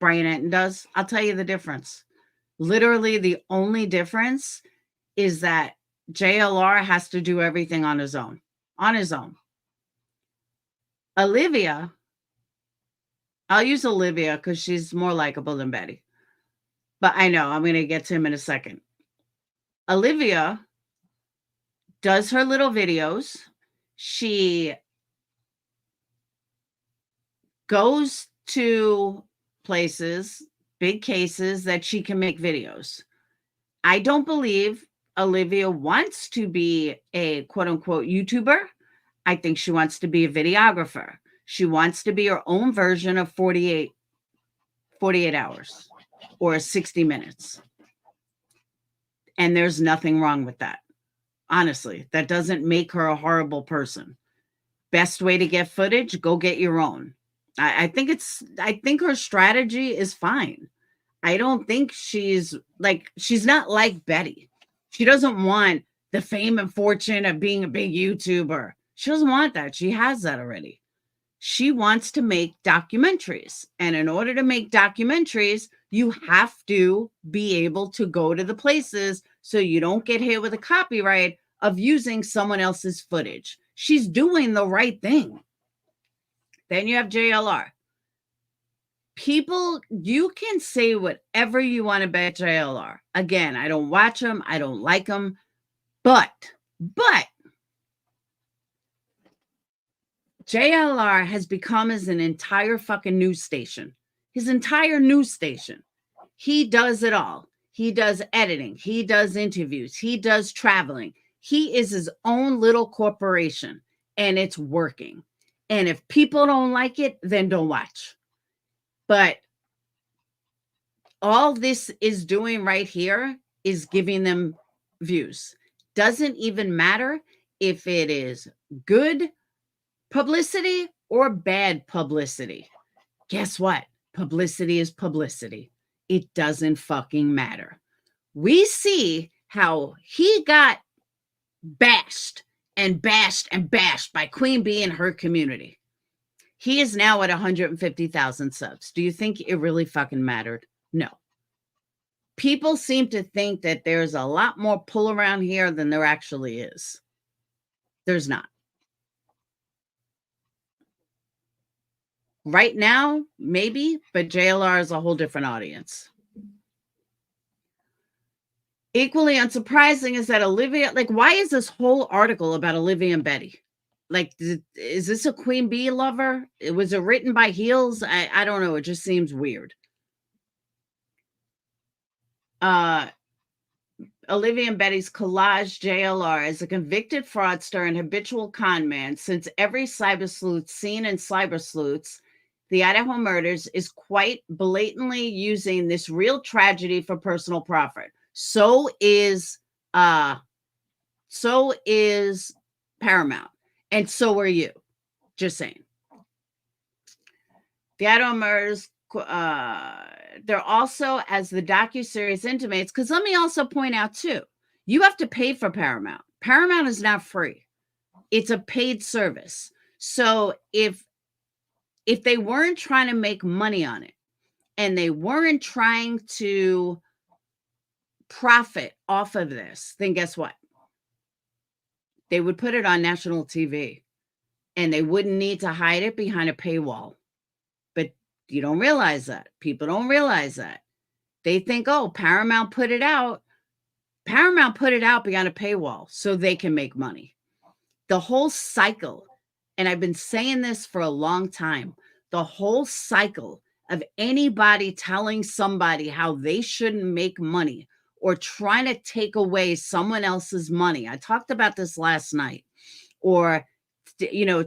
S1: Brian Enton does? I'll tell you the difference. Literally, the only difference is that JLR has to do everything on his own. Olivia, I'll use Olivia because she's more likable than Betty. But I know I'm going to get to him in a second. Olivia does her little videos. She goes to places, big cases that she can make videos. I don't believe Olivia wants to be a quote unquote YouTuber. I think she wants to be a videographer. She wants to be her own version of 48 hours or 60 minutes. And there's nothing wrong with that. Honestly, that doesn't make her a horrible person. Best way to get footage, go get your own. I think her strategy is fine. I don't think she's not like Betty. She doesn't want the fame and fortune of being a big YouTuber. She doesn't want that. She has that already. She wants to make documentaries. And in order to make documentaries, you have to be able to go to the places so you don't get hit with a copyright of using someone else's footage. She's doing the right thing. Then you have JLR. People, you can say whatever you want about JLR. Again, I don't watch them. I don't like them. But JLR has become as an entire fucking news station. His entire news station. He does it all. He does editing. He does interviews. He does traveling. He is his own little corporation, and it's working. And if people don't like it, then don't watch. But all this is doing right here is giving them views. Doesn't even matter if it is good publicity or bad publicity. Guess what? Publicity is publicity. It doesn't fucking matter. We see how he got bashed and bashed and bashed by Queen Bee and her community. He is now at 150,000 subs. Do you think it really fucking mattered? No. People seem to think that there's a lot more pull around here than there actually is. There's not. Right now, maybe, but JLR is a whole different audience. Equally unsurprising is that Olivia, why is this whole article about Olivia and Betty? Is this a Queen Bee lover? Was it written by Heels? I don't know. It just seems weird. Olivia and Betty's collage JLR is a convicted fraudster and habitual con man. Since every cyber sleuth seen in Cyber Sleuths, the Idaho murders, is quite blatantly using this real tragedy for personal profit. So is Paramount. And so are you. Just saying. The Idaho murders, they're also, as the docuseries intimates, because let me also point out too, you have to pay for Paramount. Paramount is not free. It's a paid service. So if they weren't trying to make money on it and they weren't trying to profit off of this, then guess what? They would put it on national TV and they wouldn't need to hide it behind a paywall. But you don't realize that. People don't realize that. They think, oh, Paramount put it out. Paramount put it out behind a paywall so they can make money. The whole cycle, and I've been saying this for a long time, the whole cycle of anybody telling somebody how they shouldn't make money or trying to take away someone else's money. I talked about this last night. Or,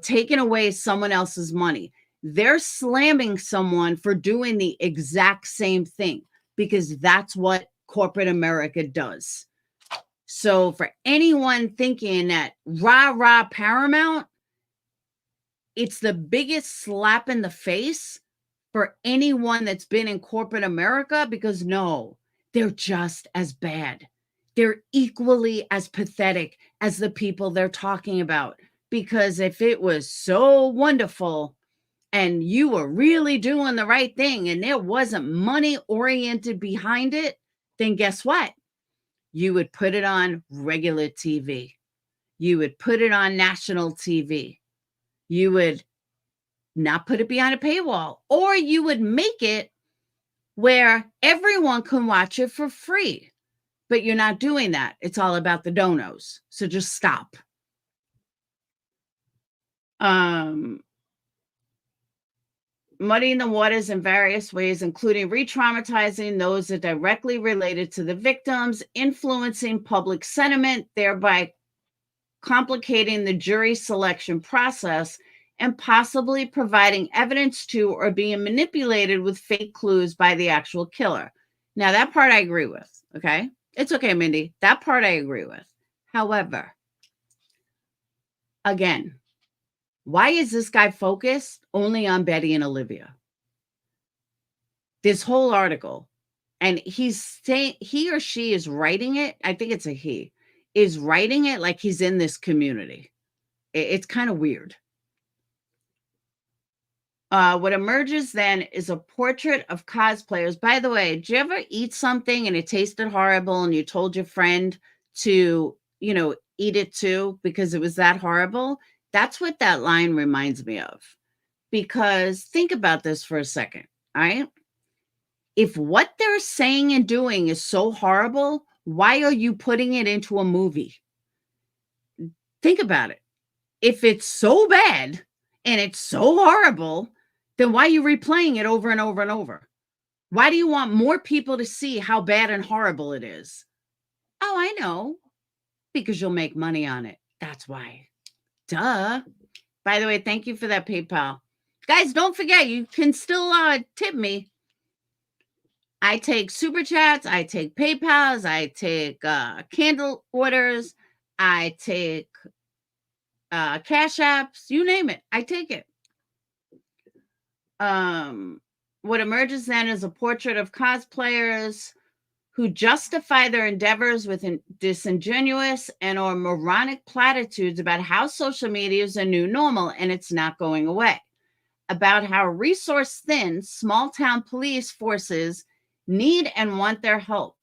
S1: taking away someone else's money. They're slamming someone for doing the exact same thing because that's what corporate America does. So for anyone thinking that rah Paramount, it's the biggest slap in the face for anyone that's been in corporate America, because no, they're just as bad. They're equally as pathetic as the people they're talking about. Because if it was so wonderful and you were really doing the right thing and there wasn't money oriented behind it, then guess what? You would put it on regular TV. You would put it on national TV. You would not put it behind a paywall, or you would make it where everyone can watch it for free. But you're not doing that. It's all about the donos. So just stop. Muddying the waters in various ways, including re-traumatizing those that directly related to the victims, influencing public sentiment, thereby complicating the jury selection process, and possibly providing evidence to or being manipulated with fake clues by the actual killer. Now, that part I agree with, okay? It's okay, Mindy. That part I agree with. However, again, why is this guy focused only on Betty and Olivia? This whole article, and he's saying he or she is writing it. I think it's a he, is writing it like he's in this community. It's kind of weird. What emerges then is a portrait of cosplayers. By the way, did you ever eat something and it tasted horrible and you told your friend to, eat it too because it was that horrible? That's what that line reminds me of. Because think about this for a second, all right? If what they're saying and doing is so horrible, why are you putting it into a movie? Think about it. If it's so bad and it's so horrible, then why are you replaying it over and over and over? Why do you want more people to see how bad and horrible it is? Oh, I know. Because you'll make money on it. That's why. Duh. By the way, thank you for that PayPal. Guys, don't forget, you can still tip me. I take Super Chats. I take PayPals. I take candle orders. I take Cash Apps. You name it. I take it. What emerges then is a portrait of cosplayers who justify their endeavors with disingenuous and or moronic platitudes about how social media is a new normal and it's not going away, about how resource-thin small-town police forces need and want their help.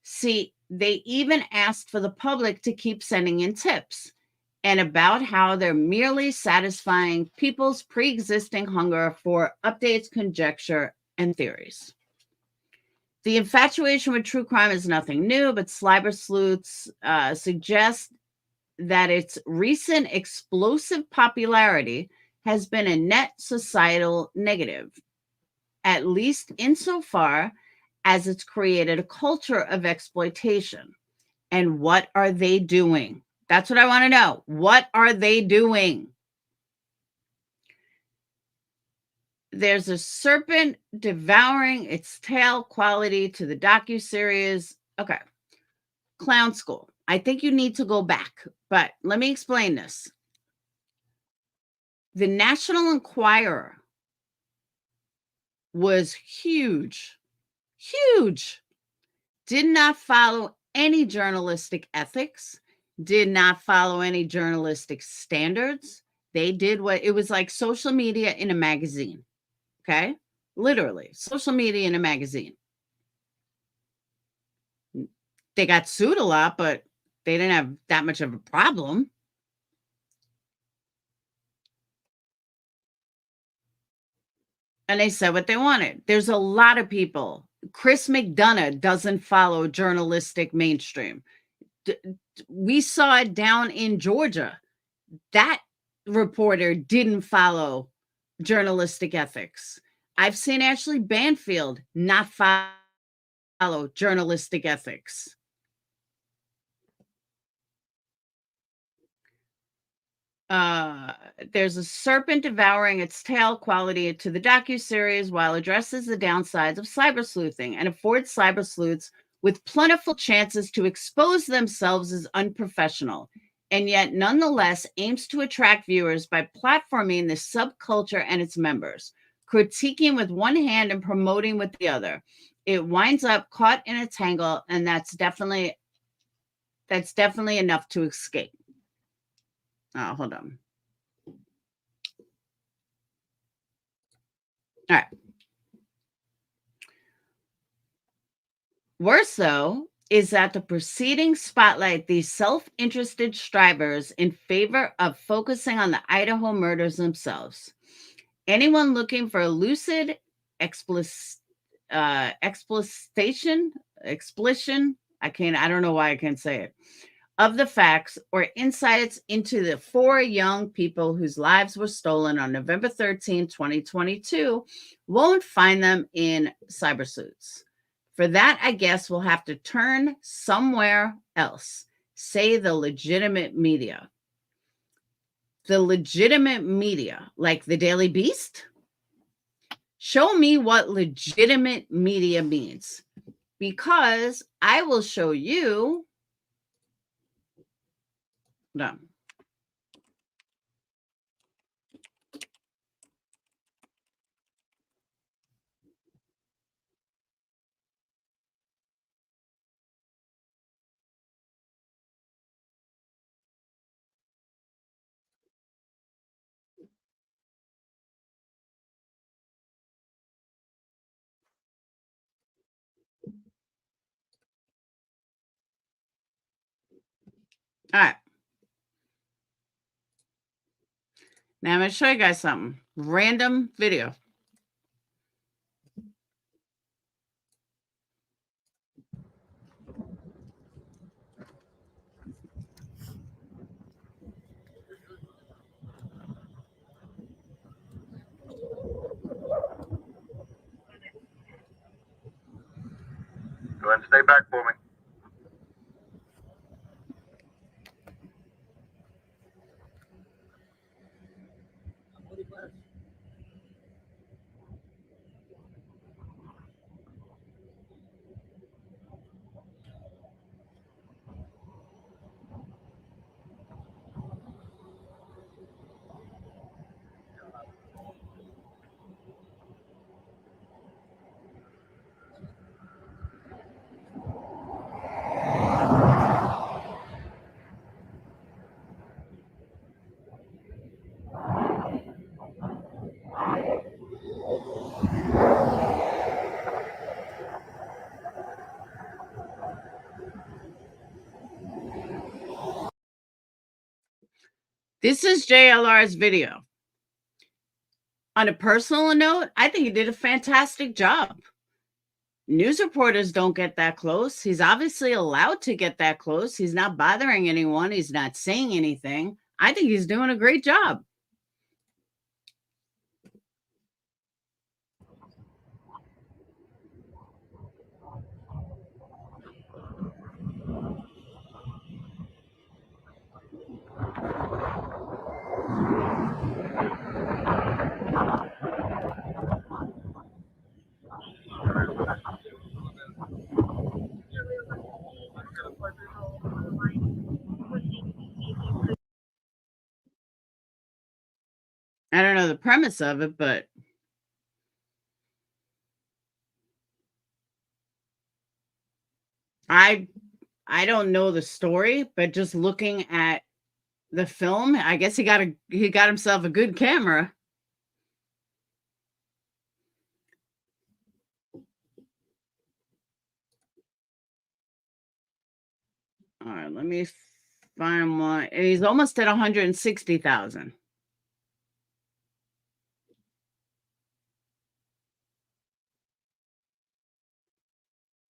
S1: See, they even asked for the public to keep sending in tips, and about how they're merely satisfying people's pre-existing hunger for updates, conjecture, and theories. The infatuation with true crime is nothing new, but cyber sleuths suggest that its recent explosive popularity has been a net societal negative, at least insofar as it's created a culture of exploitation. And what are they doing? That's what I want to know. What are they doing? There's a serpent devouring its tail quality to the docuseries. Okay. Clown School. I think you need to go back, but let me explain this. The National Enquirer was huge, did not follow any journalistic ethics, did not follow any journalistic standards. They did what it was like social media in a magazine. Okay. Literally social media in a magazine. They got sued a lot, but they didn't have that much of a problem. And they said what they wanted. There's a lot of people. Chris McDonough doesn't follow journalistic mainstream. We saw it down in Georgia. That reporter didn't follow journalistic ethics. I've seen Ashley Banfield not follow journalistic ethics. There's a serpent devouring its tail quality to the docuseries while addresses the downsides of cyber sleuthing and affords cyber sleuths with plentiful chances to expose themselves as unprofessional, and yet nonetheless aims to attract viewers by platforming this subculture and its members, critiquing with one hand and promoting with the other. It winds up caught in a tangle, and that's definitely enough to escape. Oh, hold on. All right. Worse, though, is that the proceedings spotlight these self-interested strivers in favor of focusing on the Idaho murders themselves. Anyone looking for a lucid explicit, I don't know why I can't say it, of the facts or insights into the 4 young people whose lives were stolen on November 13, 2022, won't find them in cybersuits. For that, I guess we'll have to turn somewhere else. say the legitimate media. The legitimate media, like the Daily Beast. Show me what legitimate media means, because I will show you. No. All right. Now I'm going to show you guys something. Random video.
S2: Go ahead and stay back for me.
S1: This is JLR's video. On a personal note, I think he did a fantastic job. News reporters don't get that close. He's obviously allowed to get that close. He's not bothering anyone. He's not saying anything. I think he's doing a great job. I don't know the premise of it, but I don't know the story, but just looking at the film, I guess he got himself a good camera. All right, let me find one. And he's almost at 160,000.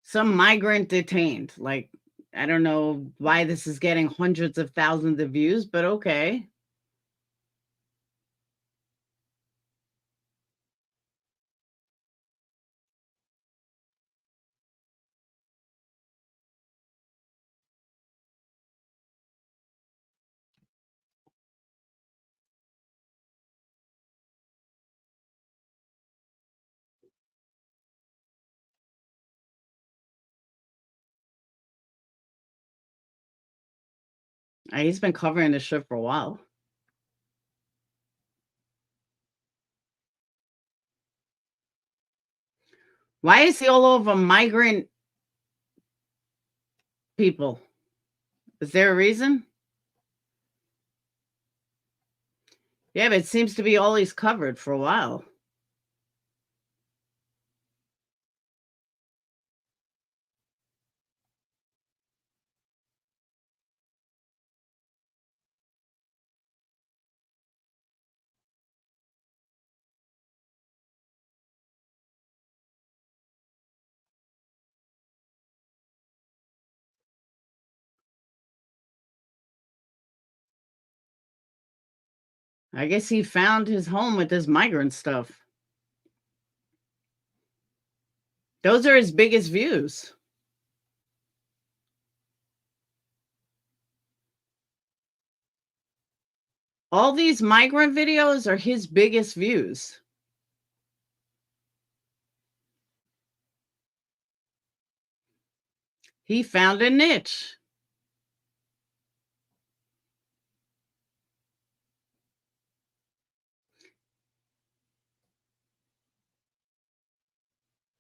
S1: Some migrant detained. Like, I don't know why this is getting hundreds of thousands of views, but okay. He's been covering this shit for a while. Why is he all over migrant people? Is there a reason? Yeah, but it seems to be all he's covered for a while. I guess he found his home with this migrant stuff. Those are his biggest views. All these migrant videos are his biggest views. He found a niche.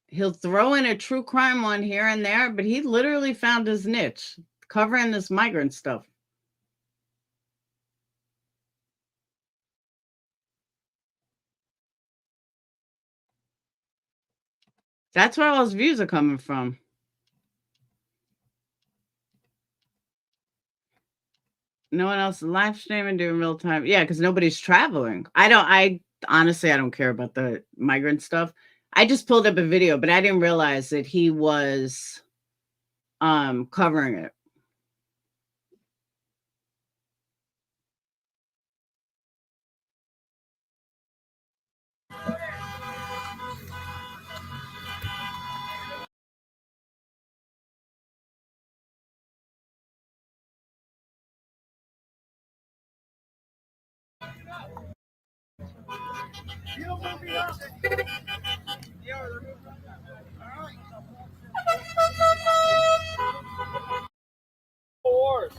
S1: He'll throw in a true crime one here and there, but he literally found his niche, covering this migrant stuff. That's where all his views are coming from. No one else live streaming doing real time. Yeah, because nobody's traveling. I honestly, I don't care about the migrant stuff. I just pulled up a video, but I didn't realize that he was covering it.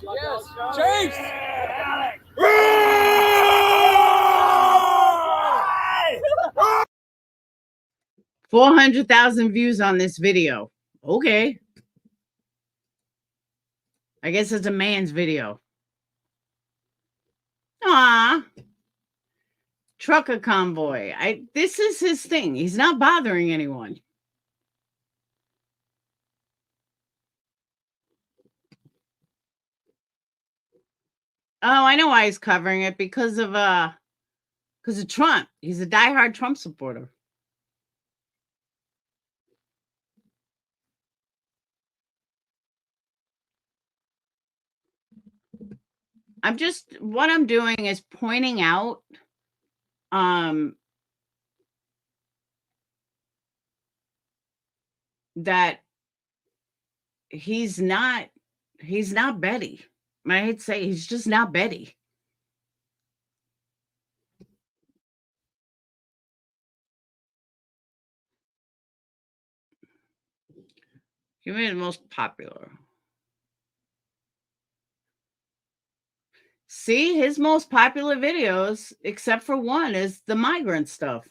S3: Yes, Chase!
S1: 400,000 views on this video. Okay. I guess it's a man's video. Ah, trucker convoy. This is his thing. He's not bothering anyone. Oh, I know why he's covering it, because of Trump. He's a diehard Trump supporter. What I'm doing is pointing out that he's not Betty. I hate to say, he's just not Betty. Give me the most popular. See, his most popular videos, except for one, is the migrant stuff.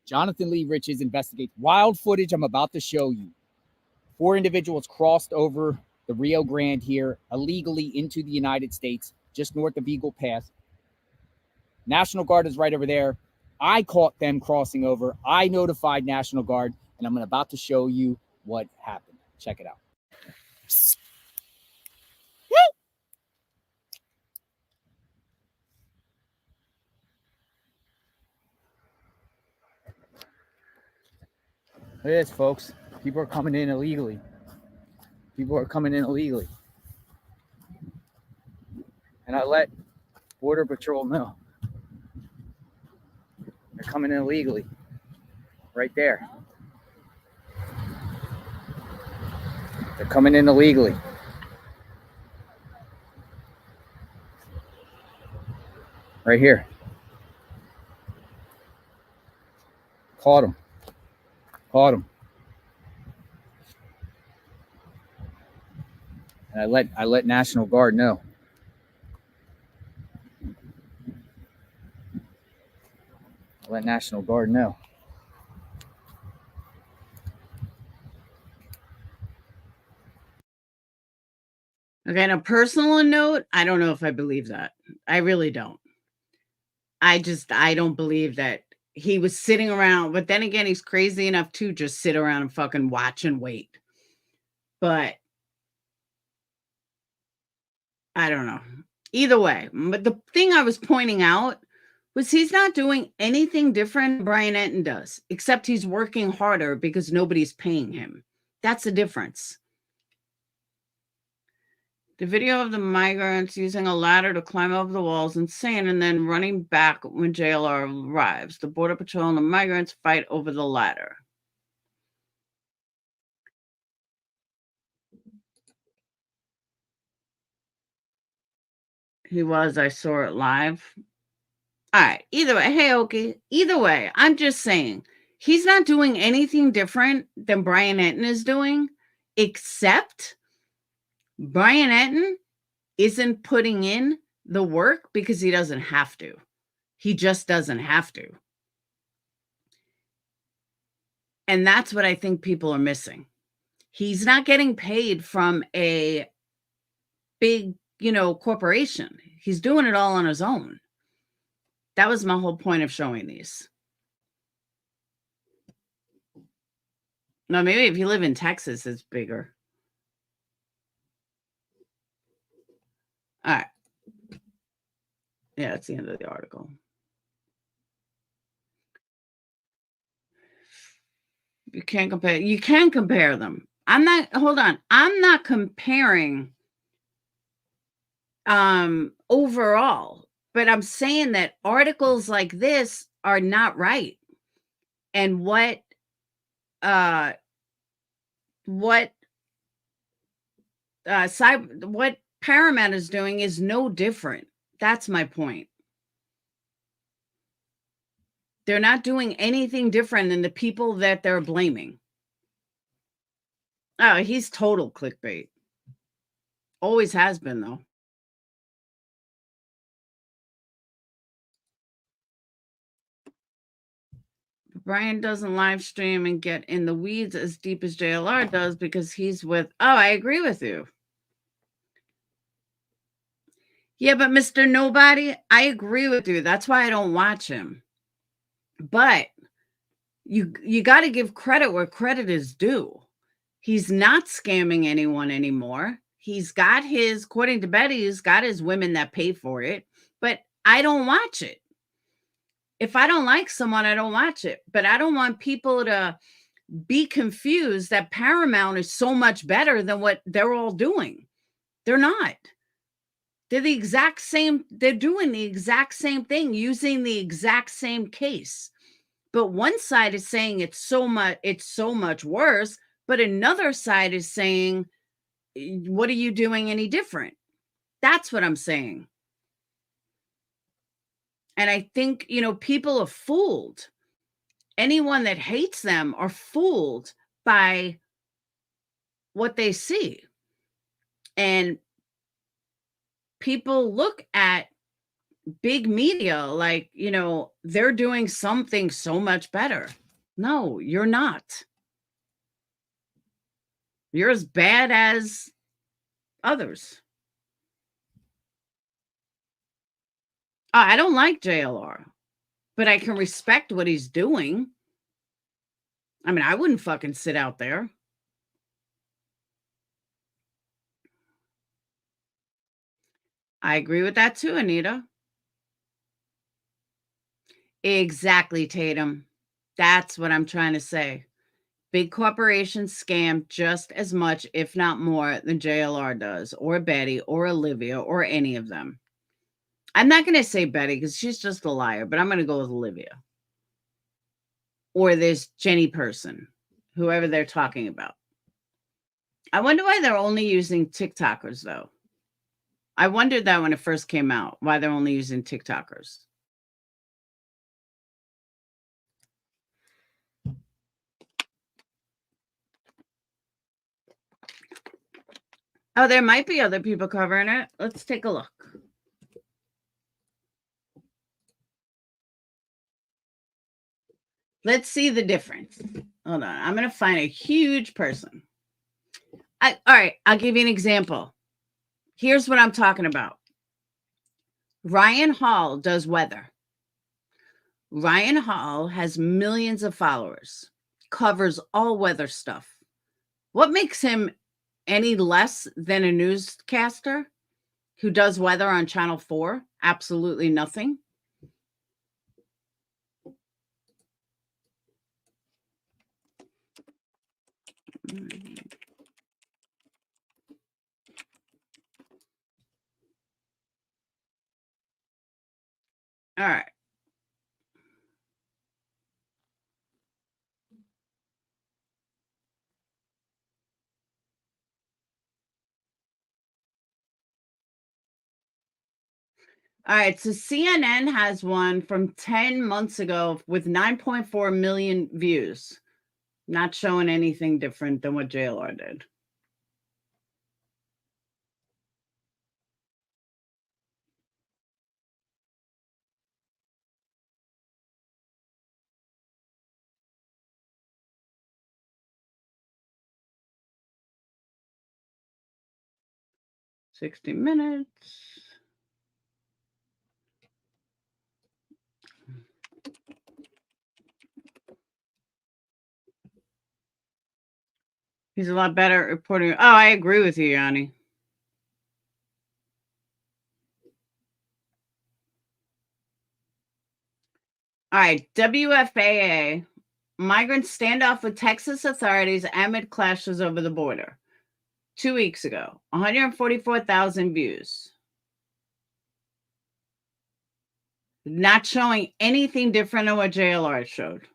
S3: Jonathan Lee Riches investigates wild footage I'm about to show you. 4 individuals crossed over the Rio Grande here illegally into the United States, just north of Eagle Pass. National Guard is right over there. I caught them crossing over. I notified National Guard, and I'm about to show you what happened. Check it out. Look at this, folks. People are coming in illegally. And I let Border Patrol know. They're coming in illegally. Right there. They're coming in illegally. Right here. Caught them. And I let National Guard know. Okay,
S1: on a personal note, I don't know if I believe that. I really don't. I don't believe that he was sitting around, but then again, he's crazy enough to just sit around and fucking watch and wait. But I don't know. Either way, but the thing I was pointing out was he's not doing anything different Brian Enton does, except he's working harder because nobody's paying him. That's the difference. The video of the migrants using a ladder to climb over the walls, insane, and then running back when JLR arrives. The Border Patrol and the migrants fight over the ladder. He was. I saw it live. All right. Either way. Hey, Oki. Either way, I'm just saying he's not doing anything different than Brian Enton is doing, except Brian Enton isn't putting in the work because he doesn't have to. He just doesn't have to. And that's what I think people are missing. He's not getting paid from a big, corporation. He's doing it all on his own. That was my whole point of showing these. Now, maybe if you live in Texas, it's bigger. All right. Yeah, that's the end of the article. You can't compare. You can compare them. Hold on. I'm not comparing overall, but I'm saying that articles like this are not right. And what Paramount is doing is no different. That's my point. They're not doing anything different than the people that they're blaming. Oh, he's total clickbait. Always has been, though. Brian doesn't live stream and get in the weeds as deep as JLR does because he's with... Oh, I agree with you. Yeah, but Mr. Nobody, I agree with you. That's why I don't watch him. But you got to give credit where credit is due. He's not scamming anyone anymore. He's got his, according to Betty, he's got his women that pay for it. But I don't watch it. If I don't like someone, I don't watch it. But I don't want people to be confused that Paramount is so much better than what they're all doing. They're not. They're the exact same. They're doing the exact same thing, using the exact same case. But one side is saying it's so much worse. But another side is saying, what are you doing any different? That's what I'm saying. And I think, people are fooled. Anyone that hates them are fooled by what they see. And people look at big media like, they're doing something so much better. No, you're not. You're as bad as others. I don't like JLR, but I can respect what he's doing. I mean, I wouldn't fucking sit out there. I agree with that too, Anita. Exactly, Tatum. That's what I'm trying to say. Big corporations scam just as much, if not more, than JLR does, or Betty, or Olivia, or any of them. I'm not going to say Betty because she's just a liar, but I'm going to go with Olivia. Or this Jenny person, whoever they're talking about. I wonder why they're only using TikTokers, though. I wondered that when it first came out, why they're only using TikTokers. Oh, there might be other people covering it. Let's take a look. Let's see the difference. Hold on. I'm going to find a huge person. All right. I'll give you an example. Here's what I'm talking about. Ryan Hall does weather. Ryan Hall has millions of followers, covers all weather stuff. What makes him any less than a newscaster who does weather on Channel 4? Absolutely nothing. All right. All right, so CNN has one from 10 months ago with 9.4 million views. Not showing anything different than what JLR did. $60 minutes. He's a lot better at reporting. Oh, I agree with you, Yanni. All right, WFAA. Migrants stand off with Texas authorities amid clashes over the border. 2 weeks ago, 144,000 views. Not showing anything different than what JLR showed.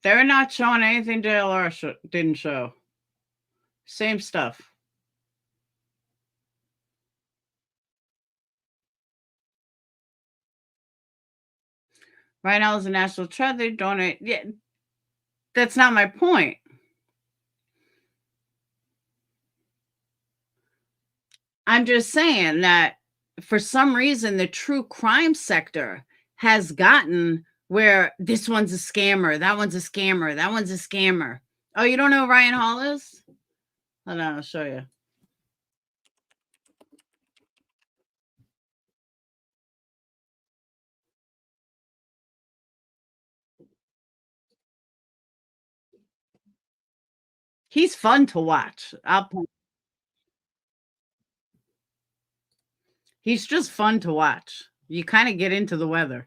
S1: They're not showing anything JLR didn't show. Same stuff. Right now is a national trend. They donate. Yeah, that's not my point. I'm just saying that for some reason, the true crime sector has gotten where this one's a scammer, that one's a scammer, that one's a scammer. Oh, you don't know who Ryan Hall is? Hold on, I'll show you. He's fun to watch. He's just fun to watch. You kind of get into the weather.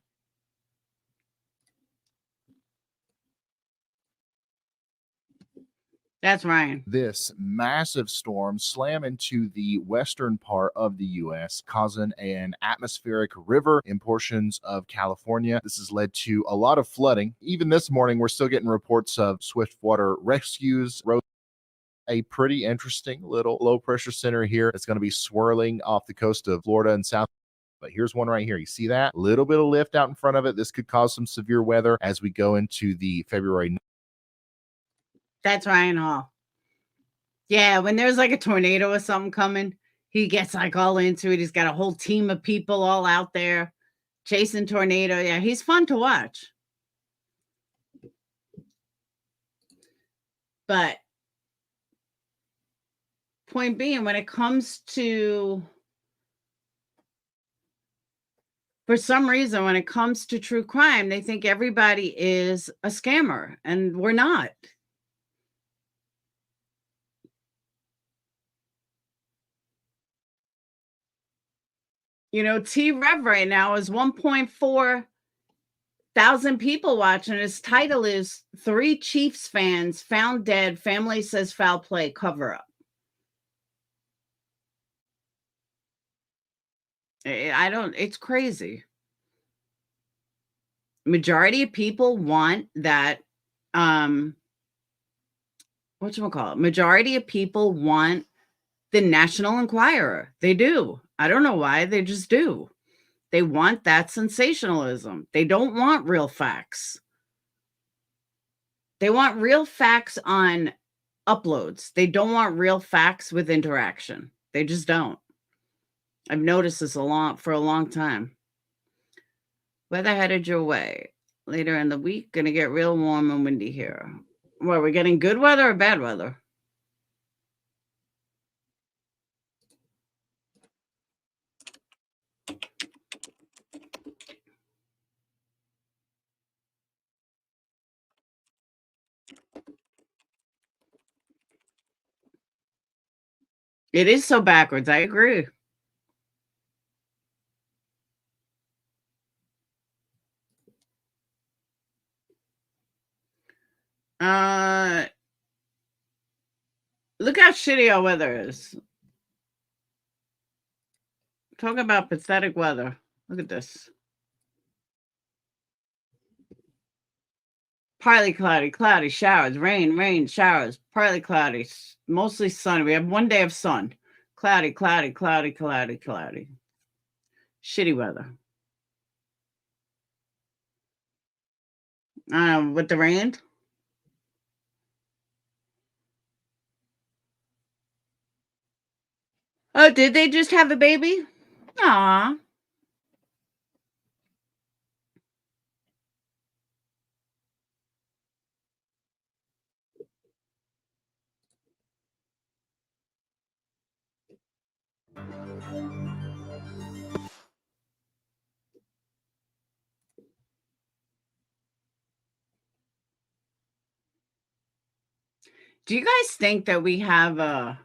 S1: That's Ryan.
S4: This massive storm slam into the western part of the U.S., causing an atmospheric river in portions of California. This has led to a lot of flooding. Even this morning, we're still getting reports of swift water rescues. A pretty interesting little low pressure center here that's going to be swirling off the coast of Florida and South. But here's one right here. You see that? A little bit of lift out in front of it. This could cause some severe weather as we go into the February.
S1: That's Ryan Hall. Yeah, when there's like a tornado or something coming, he gets like all into it. He's got a whole team of people all out there chasing tornado. Yeah, he's fun to watch. But point being, when it comes to, for some reason, when it comes to true crime, they think everybody is a scammer, and we're not. You know, T-Rev right now is 1.4 thousand people watching. His title is 3 Chiefs fans found dead. Family says foul play cover up. It's crazy. Majority of people want that, whatchamacallit? Majority of people want the National Enquirer. They do. I don't know why. They just do. They want that sensationalism. They don't want real facts. They want real facts on uploads. They don't want real facts with interaction. They just don't. I've noticed this for a long time. Weather headed your way. Later in the week, gonna get real warm and windy here. Well, we're getting good weather or bad weather? It is so backwards. I agree. Look how shitty our weather is. Talk about pathetic weather. Look at this. Partly cloudy, cloudy, showers, rain, rain, showers, partly cloudy, mostly sunny. We have 1 day of sun. Cloudy, cloudy, cloudy, cloudy, cloudy. Shitty weather. With the rain. Oh, did they just have a baby? Aw. Do you guys think that we have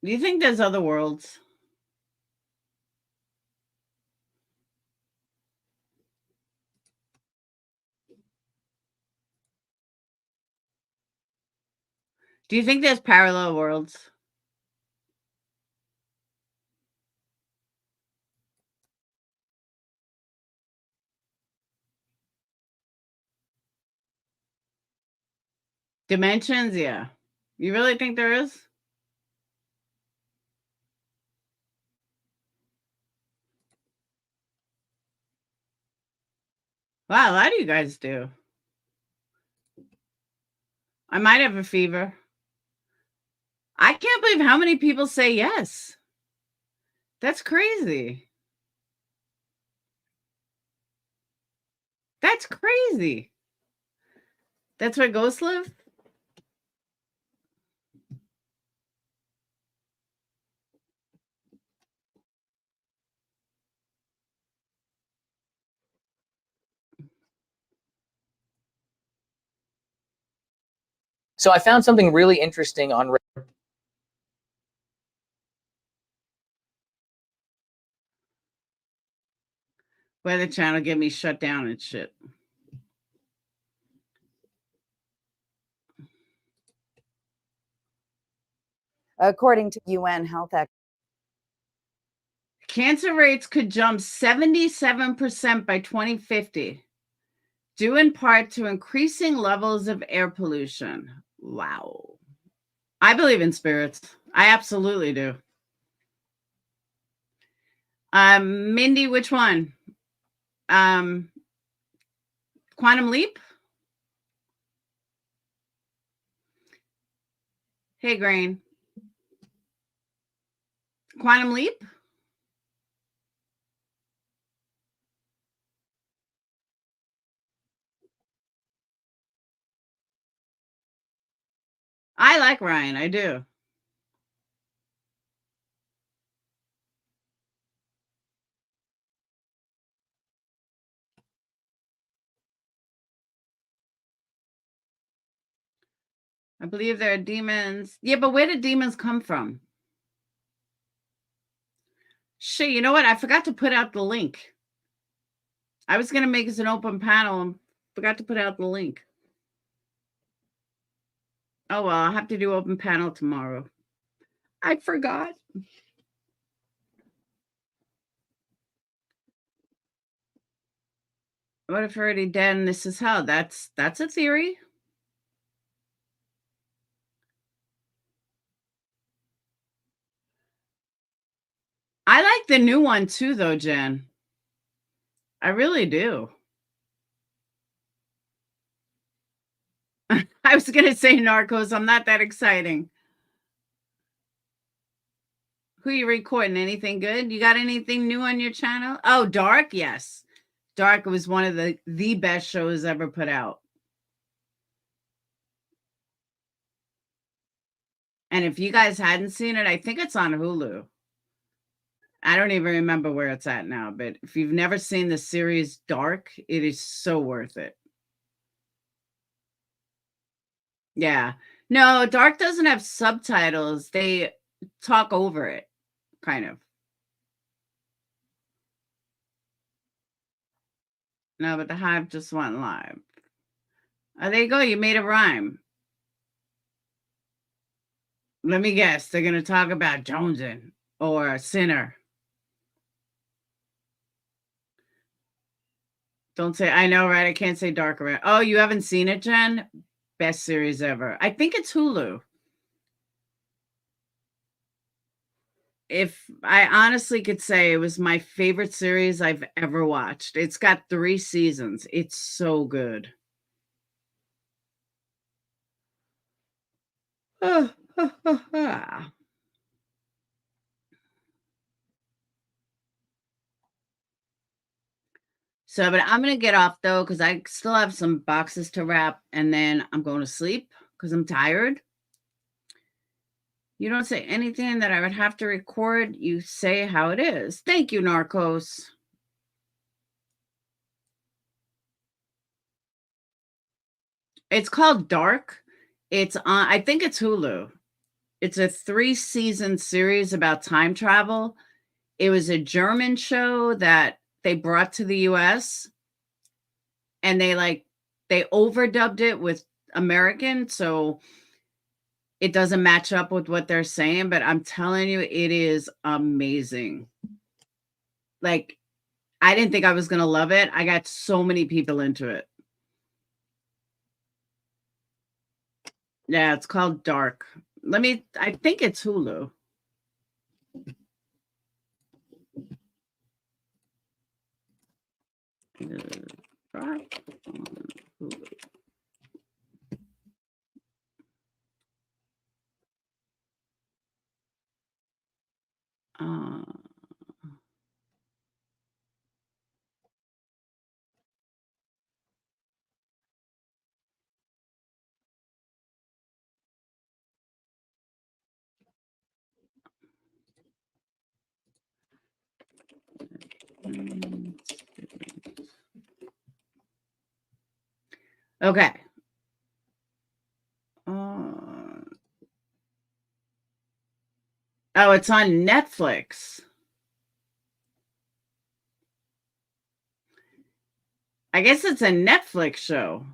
S1: do you think there's other worlds? Do you think there's parallel worlds? Dimensions? Yeah. You really think there is? Wow, a lot of you guys do. I might have a fever. I can't believe how many people say yes. That's crazy. That's crazy. That's where ghosts live?
S5: So I found something really interesting on
S1: Weather Channel get me shut down and shit.
S6: According to UN health experts,
S1: Cancer rates could jump 77% by 2050, due in part to increasing levels of air pollution. Wow. I believe in spirits. I absolutely do. Mindy, which one? Quantum Leap? Hey, Grain. Quantum Leap? I like Ryan. I do. I believe there are demons. Yeah, but where did demons come from? Shit, you know what? I forgot to put out the link. I was going to make this an open panel and forgot to put out the link. Oh, well, I'll have to do open panel tomorrow. I forgot. What if already dead and this is hell? That's a theory. I like the new one too, though, Jen. I really do. I was going to say Narcos. I'm not that exciting. Who you recording? Anything good? You got anything new on your channel? Oh, Dark? Yes. Dark was one of the best shows ever put out. And if you guys hadn't seen it, I think it's on Hulu. I don't even remember where it's at now, but if you've never seen the series Dark, it is so worth it. Yeah. No, Dark doesn't have subtitles. They talk over it, kind of. No, but the Hive just went live. Oh, there you go. You made a rhyme. Let me guess. They're going to talk about Jonesing or Sinner. Don't say, I know, right? I can't say Dark around. Oh, you haven't seen it, Jen? Best series ever. I think it's Hulu. If I honestly could say it was my favorite series I've ever watched. It's got 3 seasons. It's so good. So, but I'm going to get off though, because I still have some boxes to wrap, and then I'm going to sleep because I'm tired. You don't say anything that I would have to record. You say how it is. Thank you, Narcos. It's called Dark. It's on, I think it's Hulu. It's a 3-season series about time travel. It was a German show that they brought to the US, and they overdubbed it with American, so it doesn't match up with what they're saying, but I'm telling you, it is amazing. Like, I didn't think I was going to love it. I got so many people into it. Yeah, it's called Dark. I think it's Hulu. Dark on Hulu. Okay. Oh, it's on Netflix. I guess it's a Netflix show.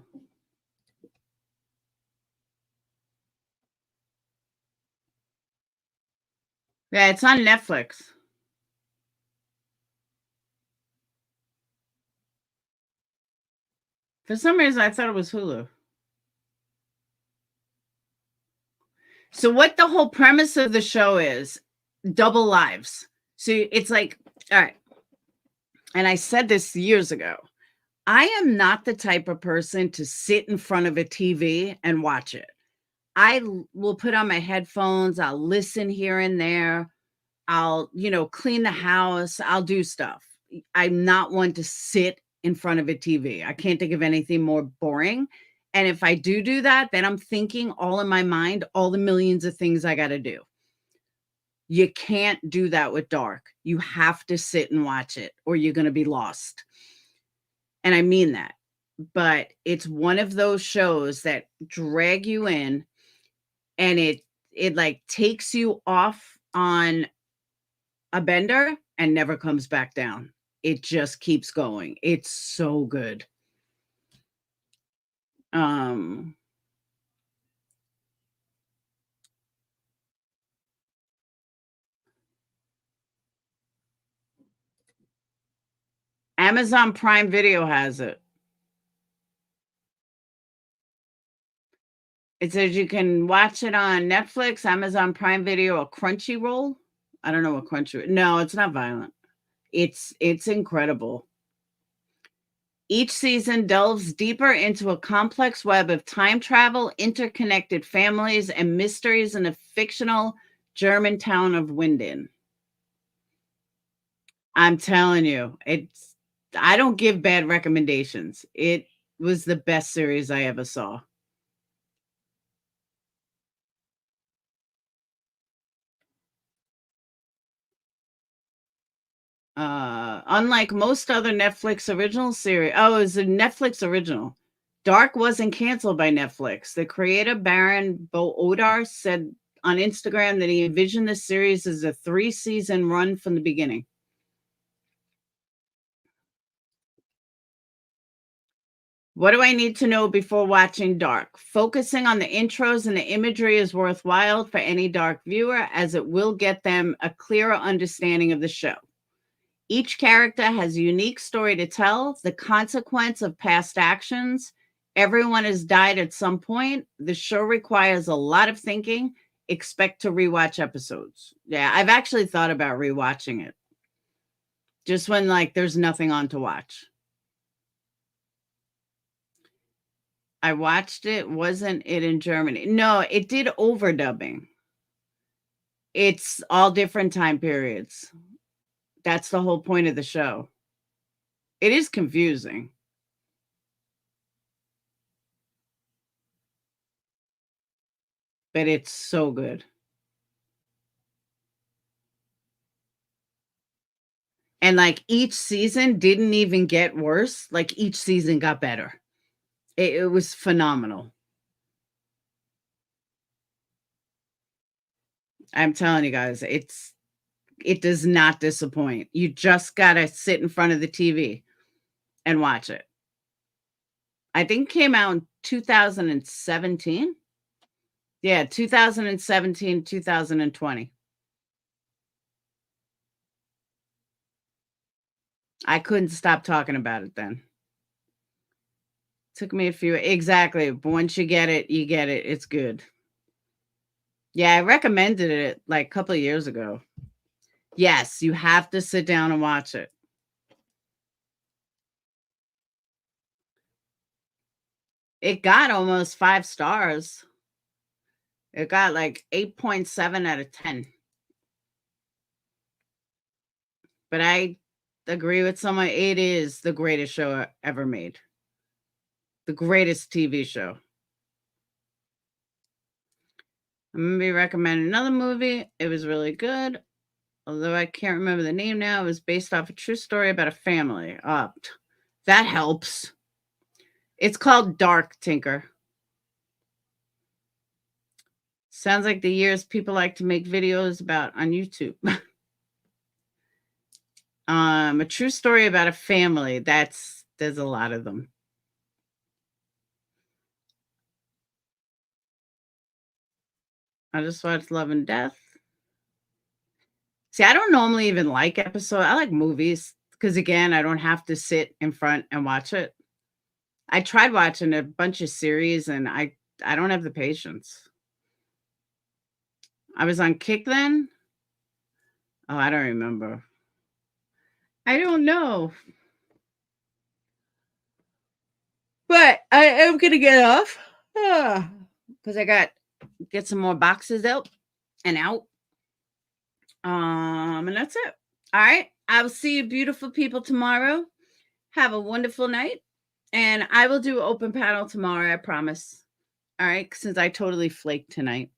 S1: Yeah, it's on Netflix. For some reason, I thought it was Hulu. So what the whole premise of the show is, double lives. So it's like, all right. And I said this years ago. I am not the type of person to sit in front of a TV and watch it. I will put on my headphones. I'll listen here and there. I'll, clean the house. I'll do stuff. I'm not one to sit in front of a TV. I can't think of anything more boring. And if I do that, then I'm thinking all in my mind, all the millions of things I got to do. You can't do that with Dark. You have to sit and watch it or you're going to be lost. And I mean that. But it's one of those shows that drag you in, and it like takes you off on a bender and never comes back down. It just keeps going. It's so good. Amazon Prime Video has it. It says you can watch it on Netflix, Amazon Prime Video, or Crunchyroll. I don't know what Crunchyroll. No, it's not violent. It's incredible. Each season delves deeper into a complex web of time travel, interconnected families, and mysteries in the fictional German town of Winden. I'm telling you, I don't give bad recommendations. It was the best series I ever saw. Unlike most other Netflix original series. Oh, it was a Netflix original. Dark wasn't canceled by Netflix. The creator, Baron Boodar, said on Instagram that he envisioned the series as a 3-season run from the beginning. What do I need to know before watching Dark? Focusing on the intros and the imagery is worthwhile for any Dark viewer, as it will get them a clearer understanding of the show. Each character has a unique story to tell, the consequence of past actions. Everyone has died at some point. The show requires a lot of thinking. Expect to rewatch episodes. Yeah, I've actually thought about rewatching it. Just when like there's nothing on to watch. I watched it. Wasn't it in Germany? No, it did overdubbing. It's all different time periods. That's the whole point of the show. It is confusing. But it's so good. And like each season didn't even get worse. Like each season got better. It was phenomenal. I'm telling you guys, it does not disappoint. You just gotta sit in front of the TV and watch it. I think it came out in 2017. Yeah, 2017, 2020. I couldn't stop talking about it then. Took me a few, exactly. But once you get it, you get it. It's good. Yeah, I recommended it like a couple of years ago. Yes, you have to sit down and watch it. It got almost 5 stars. It got like 8.7 out of 10. But I agree with someone. It is the greatest show ever made. The greatest TV show. I'm going to be recommending another movie. It was really good. Although I can't remember the name now. It was based off a true story about a family. That helps. It's called Dark, Tinker. Sounds like the years people like to make videos about on YouTube. A true story about a family. There's a lot of them. I just watched Love and Death. See, I don't normally even like episodes. I like movies because, again, I don't have to sit in front and watch it. I tried watching a bunch of series, and I don't have the patience. I was on Kick then. Oh, I don't remember. I don't know. But I am going to get off because I get some more boxes out and out. And that's it. All right. I will see you beautiful people tomorrow. Have a wonderful night. And I will do open panel tomorrow, I promise. All right. Since I totally flaked tonight.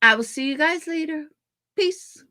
S1: I will see you guys later. Peace.